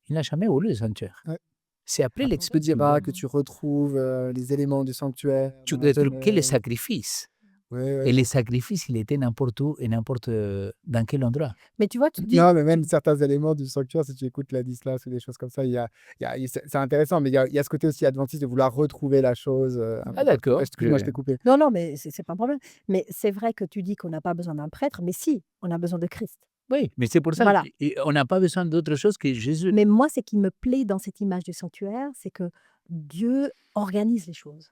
[SPEAKER 2] il n'a jamais voulu le sanctuaire.
[SPEAKER 1] Ouais.
[SPEAKER 2] C'est après
[SPEAKER 1] Tu
[SPEAKER 2] l'Exode
[SPEAKER 1] te
[SPEAKER 2] qu'il
[SPEAKER 1] diras
[SPEAKER 2] veut.
[SPEAKER 1] que tu retrouves, les éléments du sanctuaire
[SPEAKER 2] Tu
[SPEAKER 1] dans la
[SPEAKER 2] que le
[SPEAKER 1] Genèse.
[SPEAKER 2] sacrifice.
[SPEAKER 1] Ouais,
[SPEAKER 2] Et
[SPEAKER 1] ouais.
[SPEAKER 2] les sacrifices, il était n'importe où et n'importe dans quel endroit.
[SPEAKER 3] Mais tu vois, tu dis
[SPEAKER 1] Non, mais même certains éléments du sanctuaire, si tu écoutes Ladislas ou des choses comme ça, c'est intéressant, mais il y a ce côté aussi adventiste de vouloir retrouver la chose, un
[SPEAKER 2] Ah
[SPEAKER 1] peu partout. Ouais,
[SPEAKER 2] d'accord.
[SPEAKER 1] excuse-moi, je t'ai coupé.
[SPEAKER 3] non, non, mais c'est pas un problème. Mais c'est vrai que tu dis qu'on n'a pas besoin d'un prêtre, mais si, on a besoin de Christ.
[SPEAKER 2] Oui, mais c'est pour ça
[SPEAKER 3] Voilà.
[SPEAKER 2] qu'on n'a pas besoin d'autre chose que Jésus.
[SPEAKER 3] Mais moi, ce qui me plaît dans cette image du sanctuaire, c'est que Dieu organise les choses.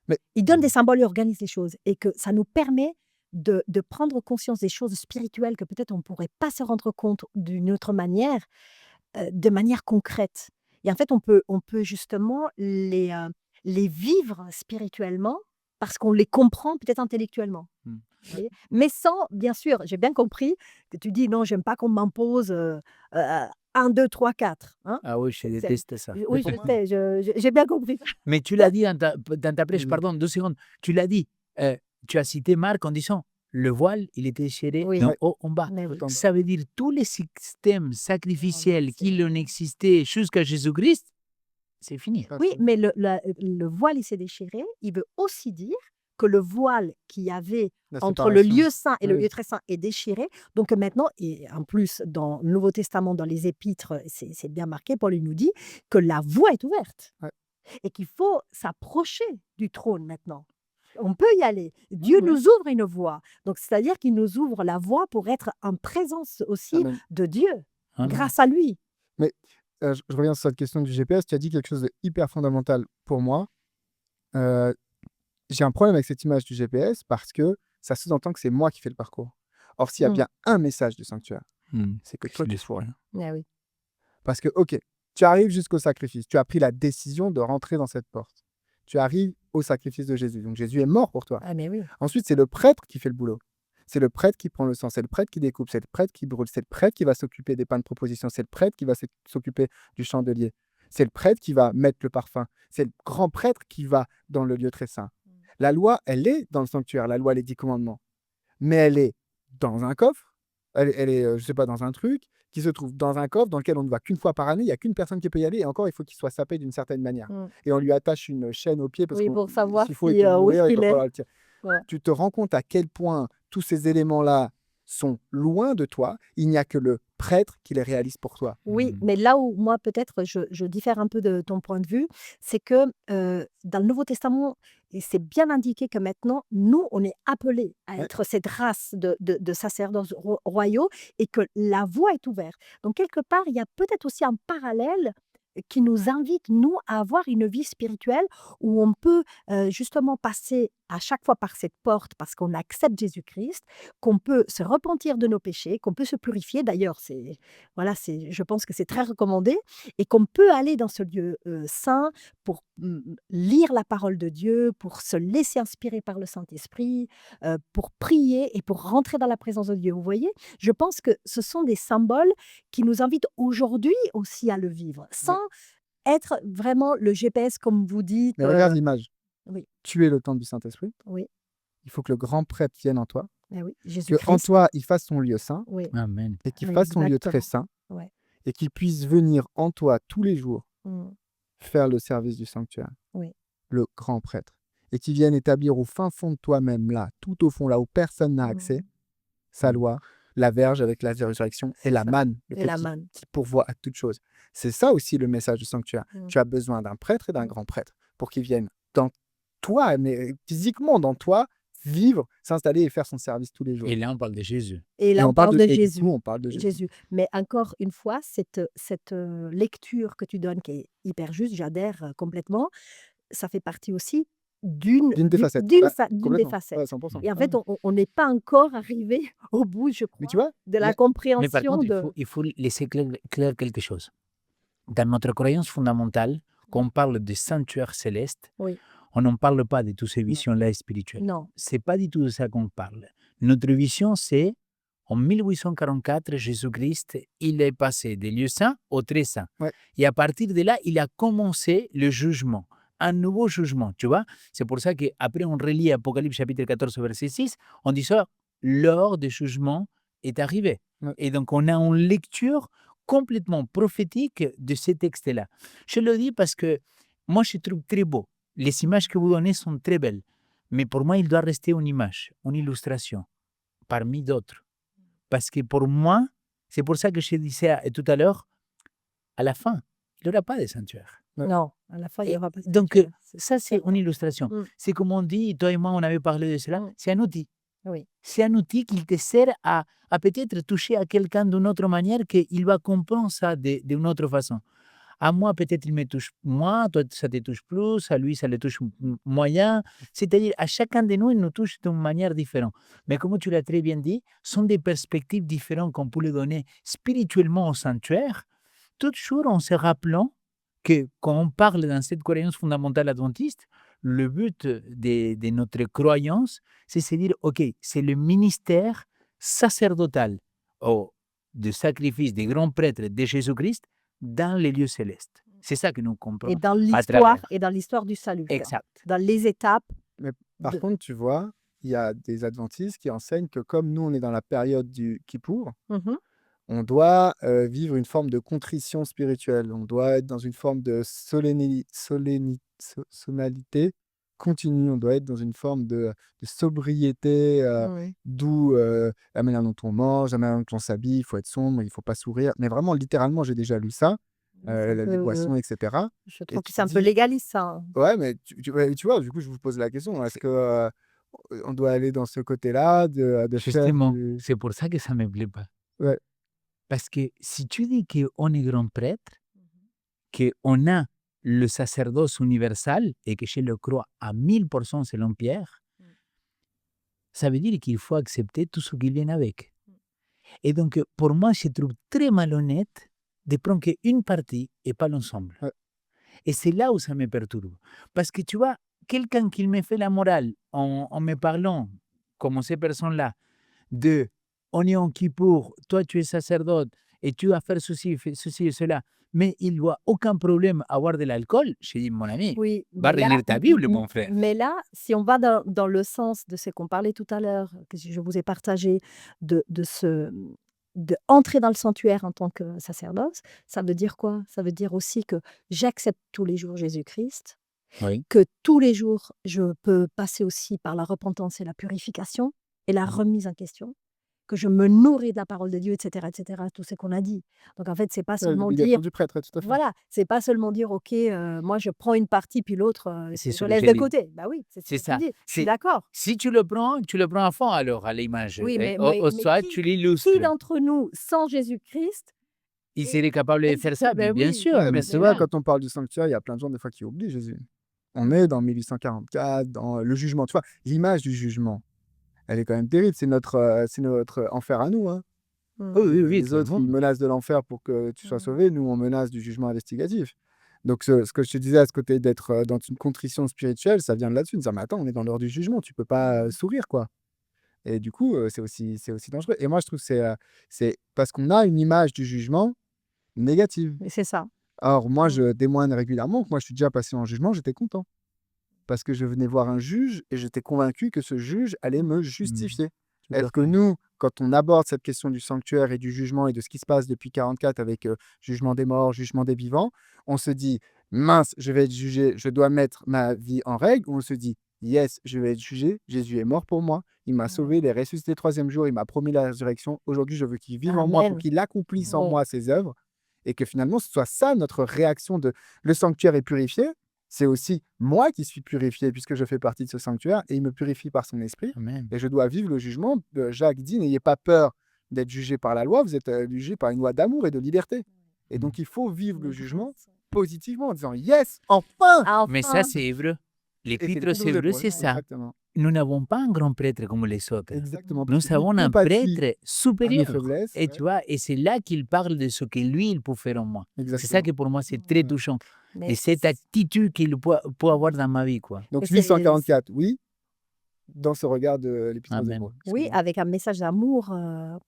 [SPEAKER 1] Mais
[SPEAKER 3] Il donne des symboles, il organise les choses et que ça nous permet de prendre conscience des choses spirituelles que peut-être on ne pourrait pas se rendre compte d'une autre manière, de manière concrète. Et en fait, on peut justement les vivre spirituellement parce qu'on les comprend peut-être intellectuellement.
[SPEAKER 2] Mmh.
[SPEAKER 3] Vous voyez? Mais sans, bien sûr, j'ai bien compris que tu dis non, j'aime pas qu'on m'impose 1, 2, 3, 4. Hein?
[SPEAKER 2] Ah oui, je
[SPEAKER 3] C'est-
[SPEAKER 2] déteste ça.
[SPEAKER 3] Oui, je sais, j'ai bien compris.
[SPEAKER 2] Mais tu l'as dit dans ta prêche,
[SPEAKER 1] Mmh.
[SPEAKER 2] pardon, 2 secondes. Tu l'as dit, tu as cité Marc en disant, le voile, il était déchiré
[SPEAKER 3] Oui.
[SPEAKER 2] d'en
[SPEAKER 1] Ouais.
[SPEAKER 2] haut en bas.
[SPEAKER 3] Mais oui.
[SPEAKER 1] Autant.
[SPEAKER 2] Ça veut dire tous les systèmes sacrificiels
[SPEAKER 3] c'est-
[SPEAKER 2] qui ont existé jusqu'à Jésus-Christ, c'est fini.
[SPEAKER 3] Oui, mais le voile, il s'est déchiré. Il veut aussi dire que le voile qu'il y avait
[SPEAKER 1] La
[SPEAKER 3] entre le
[SPEAKER 1] séparation.
[SPEAKER 3] lieu saint et le
[SPEAKER 1] Oui.
[SPEAKER 3] lieu très saint est déchiré. Donc maintenant, et en plus, dans le Nouveau Testament, dans les Épîtres, c'est bien marqué, Paul il nous dit que la voie est ouverte
[SPEAKER 1] Ouais.
[SPEAKER 3] et qu'il faut s'approcher du trône maintenant. On peut y aller. Dieu
[SPEAKER 1] Ouais.
[SPEAKER 3] nous ouvre une voie. Donc, c'est-à-dire qu'il nous ouvre la voie pour être en présence aussi
[SPEAKER 1] Amen.
[SPEAKER 3] de Dieu,
[SPEAKER 2] Amen.
[SPEAKER 3] grâce à lui.
[SPEAKER 1] Mais je reviens sur cette question du GPS. Tu as dit quelque chose de hyper fondamental pour moi. J'ai un problème avec cette image du GPS parce que ça sous-entend que c'est moi qui fais le parcours. Or, s'il y a
[SPEAKER 3] Mm.
[SPEAKER 1] bien un message du sanctuaire, c'est que toi,
[SPEAKER 2] C'est
[SPEAKER 1] tu fous rien.
[SPEAKER 3] Ah oui.
[SPEAKER 1] Parce que, OK, tu arrives jusqu'au sacrifice. Tu as pris la décision de rentrer dans cette porte. Tu arrives au sacrifice de Jésus. Donc, Jésus est mort pour toi.
[SPEAKER 3] Ah, mais oui.
[SPEAKER 1] Ensuite, c'est le prêtre qui fait le boulot. C'est le prêtre qui prend le sang, c'est le prêtre qui découpe, c'est le prêtre qui brûle, c'est le prêtre qui va s'occuper des pains de proposition, c'est le prêtre qui va s'occuper du chandelier, c'est le prêtre qui va mettre le parfum, c'est le grand prêtre qui va dans le lieu très saint. La loi, elle est dans le sanctuaire, la loi, les 10 commandements, mais elle est dans un coffre, elle est, je sais pas, dans un truc qui se trouve dans un coffre dans lequel on ne va qu'une fois par année, il n'y a qu'une personne qui peut y aller, et encore, il faut qu'il soit sapé d'une certaine manière.
[SPEAKER 3] Mm.
[SPEAKER 1] Et on lui attache une chaîne au pied parce
[SPEAKER 3] Oui,
[SPEAKER 1] que
[SPEAKER 3] pour savoir
[SPEAKER 1] s'il faut
[SPEAKER 3] si, où est-ce
[SPEAKER 1] mourir, il
[SPEAKER 3] qu'il
[SPEAKER 1] va
[SPEAKER 3] est.
[SPEAKER 1] falloir le tirer.
[SPEAKER 3] Ouais.
[SPEAKER 1] Tu te rends compte à quel point tous ces éléments-là sont loin de toi. Il n'y a que le prêtre qui les réalise pour toi.
[SPEAKER 3] Oui,
[SPEAKER 2] Mhm.
[SPEAKER 3] mais là où moi peut-être je diffère un peu de ton point de vue, c'est que dans le Nouveau Testament, et c'est bien indiqué que maintenant, nous, on est appelés à
[SPEAKER 1] Ouais.
[SPEAKER 3] être cette race de sacerdoces royaux et que la voie est ouverte. Donc quelque part, il y a peut-être aussi un parallèle qui nous invite, nous, à avoir une vie spirituelle où on peut justement passer à chaque fois par cette porte parce qu'on accepte Jésus-Christ, qu'on peut se repentir de nos péchés, qu'on peut se purifier. D'ailleurs, voilà, je pense que c'est très recommandé et qu'on peut aller dans ce lieu saint pour lire la parole de Dieu, pour se laisser inspirer par le Saint-Esprit, pour prier et pour rentrer dans la présence de Dieu. Vous voyez, je pense que ce sont des symboles qui nous invitent aujourd'hui aussi à le vivre, sans être vraiment le GPS, comme vous dites.
[SPEAKER 1] Mais regarde l'image.
[SPEAKER 3] Oui,
[SPEAKER 1] Tu es le temple du Saint-Esprit.
[SPEAKER 3] oui,
[SPEAKER 1] Il faut que le grand prêtre vienne en toi,
[SPEAKER 3] eh oui,
[SPEAKER 1] que en
[SPEAKER 3] Jésus-Christ.
[SPEAKER 1] toi, il fasse son lieu saint
[SPEAKER 3] Oui,
[SPEAKER 2] Amen.
[SPEAKER 1] et qu'il
[SPEAKER 3] oui,
[SPEAKER 1] fasse son lieu très
[SPEAKER 3] exactement.
[SPEAKER 1] saint
[SPEAKER 3] Ouais.
[SPEAKER 1] et qu'il puisse venir en toi tous les jours
[SPEAKER 3] Mm,
[SPEAKER 1] faire le service du sanctuaire,
[SPEAKER 3] oui,
[SPEAKER 1] le grand prêtre, et qu'il vienne établir au fin fond de toi-même, là, tout au fond, là où personne n'a accès,
[SPEAKER 3] mm,
[SPEAKER 1] sa
[SPEAKER 2] Mm.
[SPEAKER 1] loi, la verge avec la résurrection et
[SPEAKER 3] c'est
[SPEAKER 1] la
[SPEAKER 3] ça.
[SPEAKER 1] manne, le
[SPEAKER 3] Et
[SPEAKER 1] fait
[SPEAKER 3] la
[SPEAKER 1] qui
[SPEAKER 3] manne.
[SPEAKER 1] pourvoit à toute chose. C'est ça aussi le message du sanctuaire.
[SPEAKER 3] Mm,
[SPEAKER 1] Tu as besoin d'un prêtre et d'un
[SPEAKER 3] mm.
[SPEAKER 1] grand prêtre pour qu'il vienne dans toi, mais physiquement dans toi, vivre, s'installer et faire son service tous les jours.
[SPEAKER 2] Et là, on parle de Jésus.
[SPEAKER 3] Et
[SPEAKER 1] Et
[SPEAKER 3] là, on parle de
[SPEAKER 1] et du
[SPEAKER 3] Jésus.
[SPEAKER 1] coup, on parle de Jésus.
[SPEAKER 3] Jésus. Mais encore une fois, cette lecture que tu donnes, qui est hyper juste, j'adhère complètement, ça fait partie aussi d'une
[SPEAKER 1] D'une des facettes.
[SPEAKER 3] d'une
[SPEAKER 1] Ouais,
[SPEAKER 3] des
[SPEAKER 1] complètement. Ouais,
[SPEAKER 3] facettes.
[SPEAKER 1] 100%.
[SPEAKER 3] Et en
[SPEAKER 1] Ouais.
[SPEAKER 3] fait, on n'est pas encore arrivé au bout, je
[SPEAKER 1] Mais tu
[SPEAKER 3] crois,
[SPEAKER 1] vois,
[SPEAKER 3] de
[SPEAKER 1] il y
[SPEAKER 3] la
[SPEAKER 1] a-
[SPEAKER 2] Mais par
[SPEAKER 3] compréhension
[SPEAKER 2] contre,
[SPEAKER 3] de...
[SPEAKER 2] il faut laisser clair quelque chose. Dans notre croyance fondamentale, quand on parle de sanctuaire céleste,
[SPEAKER 3] Oui,
[SPEAKER 2] on n'en parle pas de toutes ces
[SPEAKER 1] Non.
[SPEAKER 2] visions-là spirituelles.
[SPEAKER 3] non.
[SPEAKER 2] C'est pas du tout de ça qu'on parle. Notre vision, c'est en 1844, Jésus-Christ, il est passé des lieux saints aux très saints.
[SPEAKER 1] Ouais.
[SPEAKER 2] Et à partir de là, il a commencé le jugement, un nouveau jugement, tu vois. C'est pour ça qu'après, on relit Apocalypse chapitre 14, verset 6, on dit ça, l'heure du jugement est arrivée.
[SPEAKER 1] Ouais.
[SPEAKER 2] Et donc, on a une lecture complètement prophétique de ces textes-là. Je le dis parce que moi, je trouve très beau. Les images que vous donnez sont très belles. Mais pour moi, il doit rester une image, une illustration, parmi d'autres. Parce que pour moi, c'est pour ça que je disais tout à l'heure, à la fin, il n'y aura pas de sanctuaire.
[SPEAKER 1] Ouais.
[SPEAKER 3] Non, à la fin, il n'y
[SPEAKER 2] Et
[SPEAKER 3] aura pas de
[SPEAKER 2] donc,
[SPEAKER 3] sanctuaire.
[SPEAKER 2] ça, c'est
[SPEAKER 3] certain.
[SPEAKER 2] une illustration.
[SPEAKER 3] Mm,
[SPEAKER 2] C'est comme on dit, toi et moi, on avait parlé de cela,
[SPEAKER 3] mm,
[SPEAKER 2] c'est un outil.
[SPEAKER 3] oui,
[SPEAKER 2] C'est un outil qui te sert à peut-être toucher à quelqu'un d'une autre manière qu'il va comprendre ça d'une autre façon. À moi, peut-être, il me touche moins, toi, ça te touche plus, à lui, ça le touche moyen. C'est-à-dire, à chacun de nous, il nous touche d'une manière différente. Mais comme tu l'as très bien dit, sont des perspectives différentes qu'on peut le donner spirituellement au sanctuaire, toujours en se rappelant que quand on parle dans cette croyance fondamentale adventiste, le but de notre croyance, c'est de se dire, OK, c'est le ministère sacerdotal de sacrifice des grands prêtres de Jésus-Christ dans les lieux célestes. C'est ça que nous
[SPEAKER 3] et
[SPEAKER 2] comprenons
[SPEAKER 3] dans
[SPEAKER 2] à travers.
[SPEAKER 3] l'histoire du salut, quoi.
[SPEAKER 2] Exact.
[SPEAKER 3] Dans les étapes
[SPEAKER 1] Mais par
[SPEAKER 3] de...
[SPEAKER 1] contre, tu vois, il y a des adventistes qui enseignent que comme nous, on est dans la période du Kippour,
[SPEAKER 3] Mhm,
[SPEAKER 1] on doit vivre une forme de contrition spirituelle. On doit être dans une forme de solennalité continue. On doit être dans une forme de sobriété,
[SPEAKER 3] oui.
[SPEAKER 1] d'où la manière dont on mange, la manière dont on s'habille, il faut être sombre, il ne faut pas sourire. Mais vraiment, littéralement, j'ai déjà lu ça,
[SPEAKER 3] C'est un
[SPEAKER 1] les
[SPEAKER 3] peu,
[SPEAKER 1] boissons, etc.
[SPEAKER 3] je
[SPEAKER 1] Et
[SPEAKER 3] trouve que
[SPEAKER 1] tu
[SPEAKER 3] c'est
[SPEAKER 1] te
[SPEAKER 3] un peu
[SPEAKER 1] dis,
[SPEAKER 3] légaliste, ça. Hein.
[SPEAKER 1] ouais, mais tu vois, du coup, je vous pose la question, est-ce que on doit aller dans ce côté-là, de faire
[SPEAKER 2] Justement,
[SPEAKER 1] du...
[SPEAKER 2] c'est pour ça que ça ne me plaît pas.
[SPEAKER 1] Ouais,
[SPEAKER 2] Parce que si tu dis qu'on est grand prêtre, qu'on a le sacerdoce universel et que je le crois à 1000% selon Pierre, ça veut dire qu'il faut accepter tout ce qui vient avec. Et donc, pour moi, je trouve très malhonnête de prendre qu'une partie et pas l'ensemble.
[SPEAKER 1] ouais,
[SPEAKER 2] Et c'est là où ça me perturbe. Parce que tu vois, quelqu'un qui me fait la morale en me parlant, comme ces personnes-là, de on est en Kippour, toi tu es sacerdote et tu vas faire ceci et cela, mais il ne doit aucun problème avoir de l'alcool, j'ai dit, mon ami,
[SPEAKER 3] Oui,
[SPEAKER 2] va
[SPEAKER 3] mais là,
[SPEAKER 2] relire ta Bible, mon frère.
[SPEAKER 3] mais là, si on va dans le sens de ce qu'on parlait tout à l'heure, que je vous ai partagé, de entrer dans le sanctuaire en tant que sacerdoce, ça veut dire quoi? Ça veut dire aussi que j'accepte tous les jours Jésus-Christ,
[SPEAKER 2] Oui.
[SPEAKER 3] que tous les jours, je peux passer aussi par la repentance et la purification et la remise en question, que je me nourris de la parole de Dieu, etc., tout ce qu'on a dit. Donc en fait, c'est pas
[SPEAKER 1] C'est
[SPEAKER 3] seulement
[SPEAKER 1] l'obligation
[SPEAKER 3] dire,
[SPEAKER 1] du prêtre, ouais, tout à fait.
[SPEAKER 3] voilà, c'est pas seulement dire, OK, moi je prends une partie, puis l'autre,
[SPEAKER 2] C'est
[SPEAKER 3] je
[SPEAKER 2] ce que
[SPEAKER 3] laisse
[SPEAKER 2] j'ai
[SPEAKER 3] de
[SPEAKER 2] dit.
[SPEAKER 3] côté. Bah oui, c'est ce
[SPEAKER 2] C'est
[SPEAKER 3] que tu
[SPEAKER 2] ça.
[SPEAKER 3] dis. Je suis
[SPEAKER 2] C'est
[SPEAKER 3] d'accord.
[SPEAKER 2] si tu le prends à fond alors à l'image.
[SPEAKER 3] Oui,
[SPEAKER 2] Et
[SPEAKER 3] mais
[SPEAKER 2] au soit tu
[SPEAKER 3] qui
[SPEAKER 2] l'illustres.
[SPEAKER 3] d'entre nous, sans Jésus-Christ,
[SPEAKER 2] Il
[SPEAKER 3] est
[SPEAKER 2] serait capable de faire ça,
[SPEAKER 3] ben
[SPEAKER 2] bien
[SPEAKER 3] oui,
[SPEAKER 2] sûr,
[SPEAKER 1] Ouais, mais
[SPEAKER 2] mais
[SPEAKER 1] c'est
[SPEAKER 2] c'est
[SPEAKER 1] vrai,
[SPEAKER 2] là.
[SPEAKER 1] quand on parle du sanctuaire, il y a plein de gens des fois qui oublient Jésus. On est dans 1844, dans le jugement. Tu vois, l'image du jugement, elle est quand même terrible. C'est notre enfer à nous, hein.
[SPEAKER 3] mmh,
[SPEAKER 2] Oui, oui, oui,
[SPEAKER 1] Les autres,
[SPEAKER 2] clairement.
[SPEAKER 1] ils menacent de l'enfer pour que tu sois
[SPEAKER 3] mmh,
[SPEAKER 1] sauvé. Nous, on menace du jugement investigatif. Donc, ce que je te disais à ce côté d'être dans une contrition spirituelle, ça vient de là-dessus. De dire, mais attends, on est dans l'heure du jugement, tu peux pas sourire, quoi. Et du coup, c'est aussi dangereux. Et moi, je trouve que c'est parce qu'on a une image du jugement négative.
[SPEAKER 3] et c'est ça.
[SPEAKER 1] Or, moi,
[SPEAKER 3] Mmh.
[SPEAKER 1] je témoigne régulièrement que moi, je suis déjà passé en jugement, j'étais content. Parce que je venais voir un juge et j'étais convaincu que ce juge allait me
[SPEAKER 2] Mmh.
[SPEAKER 1] justifier.
[SPEAKER 2] Tout
[SPEAKER 1] Est-ce
[SPEAKER 2] à
[SPEAKER 1] que
[SPEAKER 2] fait.
[SPEAKER 1] nous, quand on aborde cette question du sanctuaire et du jugement et de ce qui se passe depuis 44 avec jugement des morts, jugement des vivants, on se dit, mince, je vais être jugé, je dois mettre ma vie en règle, ou on se dit, yes, je vais être jugé, Jésus est mort pour moi, il m'a
[SPEAKER 3] Ouais.
[SPEAKER 1] sauvé, il est ressuscité le troisième jour, il m'a promis la résurrection, aujourd'hui je veux qu'il vive en moi pour
[SPEAKER 3] Amen.
[SPEAKER 1] qu'il accomplisse en
[SPEAKER 3] Ouais.
[SPEAKER 1] moi ses œuvres, et que finalement ce soit ça notre réaction de le sanctuaire est purifié, c'est aussi moi qui suis purifié puisque je fais partie de ce sanctuaire et il me purifie par son esprit
[SPEAKER 2] Amen.
[SPEAKER 1] et je dois vivre le jugement. Jacques dit, n'ayez pas peur d'être jugé par la loi, vous êtes jugé par une loi d'amour et de liberté. Et
[SPEAKER 2] Mmh.
[SPEAKER 1] donc il faut vivre le
[SPEAKER 3] Une
[SPEAKER 1] jugement
[SPEAKER 3] grâce.
[SPEAKER 1] positivement en disant, yes, enfin!
[SPEAKER 2] Mais ça,
[SPEAKER 3] Enfin!
[SPEAKER 2] c'est hébreu.
[SPEAKER 1] Et c'est
[SPEAKER 2] L'épître
[SPEAKER 1] l'épître
[SPEAKER 2] aux
[SPEAKER 1] aux
[SPEAKER 2] Hébreux,
[SPEAKER 1] Hébreux,
[SPEAKER 2] c'est ça.
[SPEAKER 1] exactement.
[SPEAKER 2] Nous n'avons pas un grand prêtre comme les autres.
[SPEAKER 1] Exactement.
[SPEAKER 2] Nous
[SPEAKER 1] Parce qu'il
[SPEAKER 2] avons un
[SPEAKER 1] compatit
[SPEAKER 2] prêtre
[SPEAKER 1] à nos
[SPEAKER 2] supérieur.
[SPEAKER 1] faiblesses.
[SPEAKER 2] Et tu vois, et c'est là qu'il parle de ce que lui, il peut faire en moi. C'est ça
[SPEAKER 1] Exactement.
[SPEAKER 2] que pour moi, c'est très
[SPEAKER 1] Ouais.
[SPEAKER 2] touchant.
[SPEAKER 3] Mais
[SPEAKER 2] Et cette attitude qu'il peut avoir dans ma vie, quoi.
[SPEAKER 1] Donc
[SPEAKER 3] Et c'est
[SPEAKER 1] 844, oui, dans ce regard de l'épître aux
[SPEAKER 2] Amen.
[SPEAKER 1] Hébreux.
[SPEAKER 3] oui,
[SPEAKER 1] Excuse-moi.
[SPEAKER 3] avec un message d'amour,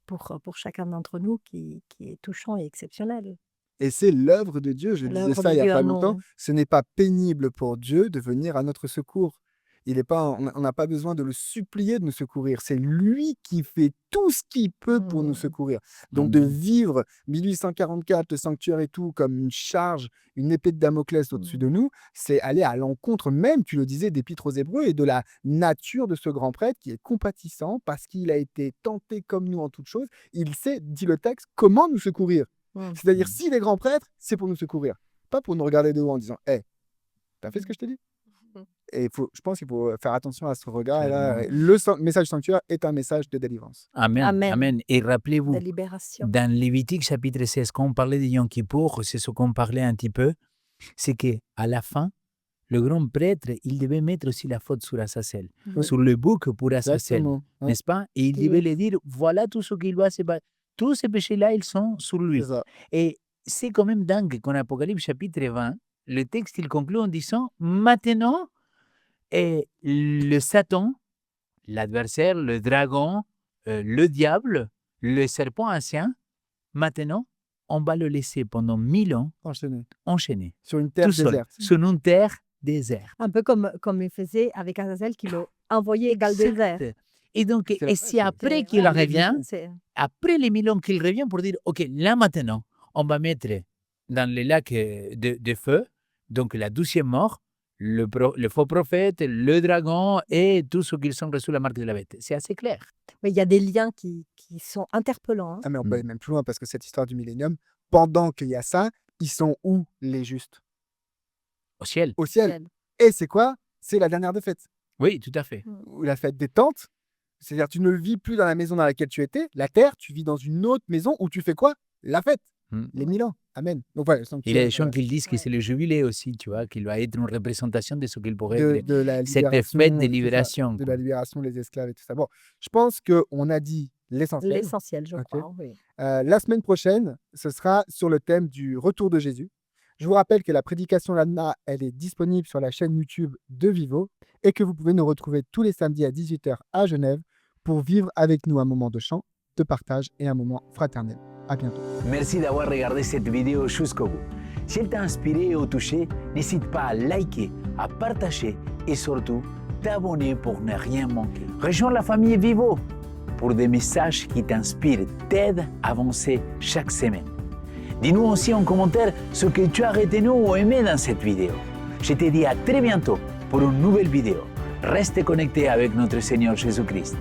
[SPEAKER 3] pour chacun d'entre nous qui est touchant et exceptionnel.
[SPEAKER 1] Et c'est l'œuvre de Dieu. Je disais
[SPEAKER 3] L'œuvre
[SPEAKER 1] ça
[SPEAKER 3] de
[SPEAKER 1] il n'y a
[SPEAKER 3] Dieu
[SPEAKER 1] pas
[SPEAKER 3] à nous,
[SPEAKER 1] longtemps.
[SPEAKER 3] hein.
[SPEAKER 1] Ce n'est pas pénible pour Dieu de venir à notre secours. On n'a pas besoin de le supplier de nous secourir. C'est lui qui fait tout ce qu'il peut pour nous
[SPEAKER 3] Mmh.
[SPEAKER 1] secourir. Donc de
[SPEAKER 2] Amen.
[SPEAKER 1] vivre 1844, le sanctuaire et tout, comme une charge, une épée de Damoclès au-dessus
[SPEAKER 3] Mmh.
[SPEAKER 1] de nous, c'est aller à l'encontre même, tu le disais, d'Épître aux Hébreux et de la nature de ce grand prêtre qui est compatissant parce qu'il a été tenté comme nous en toutes choses. Il sait, dit le texte, comment nous secourir.
[SPEAKER 3] Mmh.
[SPEAKER 1] C'est-à-dire,
[SPEAKER 2] Mmh.
[SPEAKER 1] s'il est grand prêtre, c'est pour nous secourir. Pas pour nous regarder de haut en disant, hé, t'as fait ce que je t'ai dit?
[SPEAKER 3] Mmh.
[SPEAKER 1] Et je pense qu'il faut faire attention à ce regard. Et là,
[SPEAKER 2] Clairement.
[SPEAKER 1] le message sanctuaire est un message de délivrance.
[SPEAKER 2] Amen.
[SPEAKER 3] Amen.
[SPEAKER 2] Amen. Et
[SPEAKER 3] De
[SPEAKER 2] rappelez-vous,
[SPEAKER 3] libération.
[SPEAKER 2] dans Lévitique chapitre 16, quand on parlait de Yom Kippour, c'est ce qu'on parlait un petit peu, c'est qu'à la fin, le grand prêtre, il devait mettre aussi la faute sur Azazel,
[SPEAKER 3] Mmh.
[SPEAKER 2] sur le bouc pour Azazel,
[SPEAKER 1] Exactement. Ouais,
[SPEAKER 2] n'est-ce pas? Et il
[SPEAKER 3] Oui.
[SPEAKER 2] devait lui dire, voilà tout ce qu'il doit se battre. Tous ces péchés-là, ils sont sur lui.
[SPEAKER 1] c'est ça.
[SPEAKER 2] Et c'est quand même dingue qu'en Apocalypse chapitre 20, le texte, il conclut en disant, maintenant, le Satan, l'adversaire, le dragon, le diable, le serpent ancien, maintenant, on va le laisser pendant 1000 ans
[SPEAKER 1] Enchaîné.
[SPEAKER 2] enchaîné,
[SPEAKER 1] Sur une terre
[SPEAKER 2] tout seul,
[SPEAKER 1] déserte.
[SPEAKER 2] sur une terre déserte.
[SPEAKER 3] Un peu comme il faisait avec Azazel qui l'a envoyé dans le désert.
[SPEAKER 2] Exact. Et donc,
[SPEAKER 1] C'est vrai,
[SPEAKER 2] et c'est après
[SPEAKER 3] C'est
[SPEAKER 2] qu'il
[SPEAKER 3] ouais,
[SPEAKER 2] revient,
[SPEAKER 3] c'est
[SPEAKER 2] après les 1000 ans qu'il revient pour dire, OK, là maintenant, on va mettre dans le lac de feu, donc la 12e mort, le faux prophète, le dragon et tous ceux qui ont reçu la marque de la bête. C'est assez clair.
[SPEAKER 3] mais il y a des liens qui sont interpellants, hein.
[SPEAKER 1] Ah, mais on peut aller même plus loin parce que cette histoire du millénium, pendant qu'il y a ça, ils sont où les justes?
[SPEAKER 2] Au ciel.
[SPEAKER 1] Au ciel. Et c'est quoi? C'est la dernière des fêtes.
[SPEAKER 2] Oui, tout à fait.
[SPEAKER 1] Ou la fête des tentes. C'est-à-dire, tu ne vis plus dans la maison dans laquelle tu étais, la terre, tu vis dans une autre maison où tu fais quoi? La fête.
[SPEAKER 2] Mm.
[SPEAKER 1] Les 1000 ans. Amen. Donc voilà,
[SPEAKER 2] Il y a des gens qui disent que
[SPEAKER 3] Ouais.
[SPEAKER 2] c'est le jubilé aussi, tu vois, qu'il va être une représentation de ce qu'il pourrait
[SPEAKER 1] de,
[SPEAKER 2] être.
[SPEAKER 1] de la
[SPEAKER 2] Cette
[SPEAKER 1] libération,
[SPEAKER 2] fête de
[SPEAKER 1] c'est ça,
[SPEAKER 2] libération.
[SPEAKER 1] de
[SPEAKER 2] quoi.
[SPEAKER 1] la libération, les esclaves et tout ça. Bon, je pense qu'on a dit l'essentiel.
[SPEAKER 3] L'essentiel, je
[SPEAKER 1] Ok.
[SPEAKER 3] crois, oui.
[SPEAKER 1] La semaine prochaine, ce sera sur le thème du retour de Jésus. Je vous rappelle que la prédication Lana, elle est disponible sur la chaîne YouTube de Vivo et que vous pouvez nous retrouver tous les samedis à 18h à Genève pour vivre avec nous un moment de chant, de partage et un moment fraternel. À bientôt.
[SPEAKER 2] Merci d'avoir regardé cette vidéo jusqu'au bout. Si elle t'a inspiré ou touché, n'hésite pas à liker, à partager et surtout t'abonner pour ne rien manquer. Rejoins la famille Vivo pour des messages qui t'inspirent, t'aident à avancer chaque semaine. Dis-nous aussi en commentaire ce que tu as retenu ou aimé dans cette vidéo. Je te dis à très bientôt pour une nouvelle vidéo. Reste connecté avec notre Seigneur Jésus-Christ.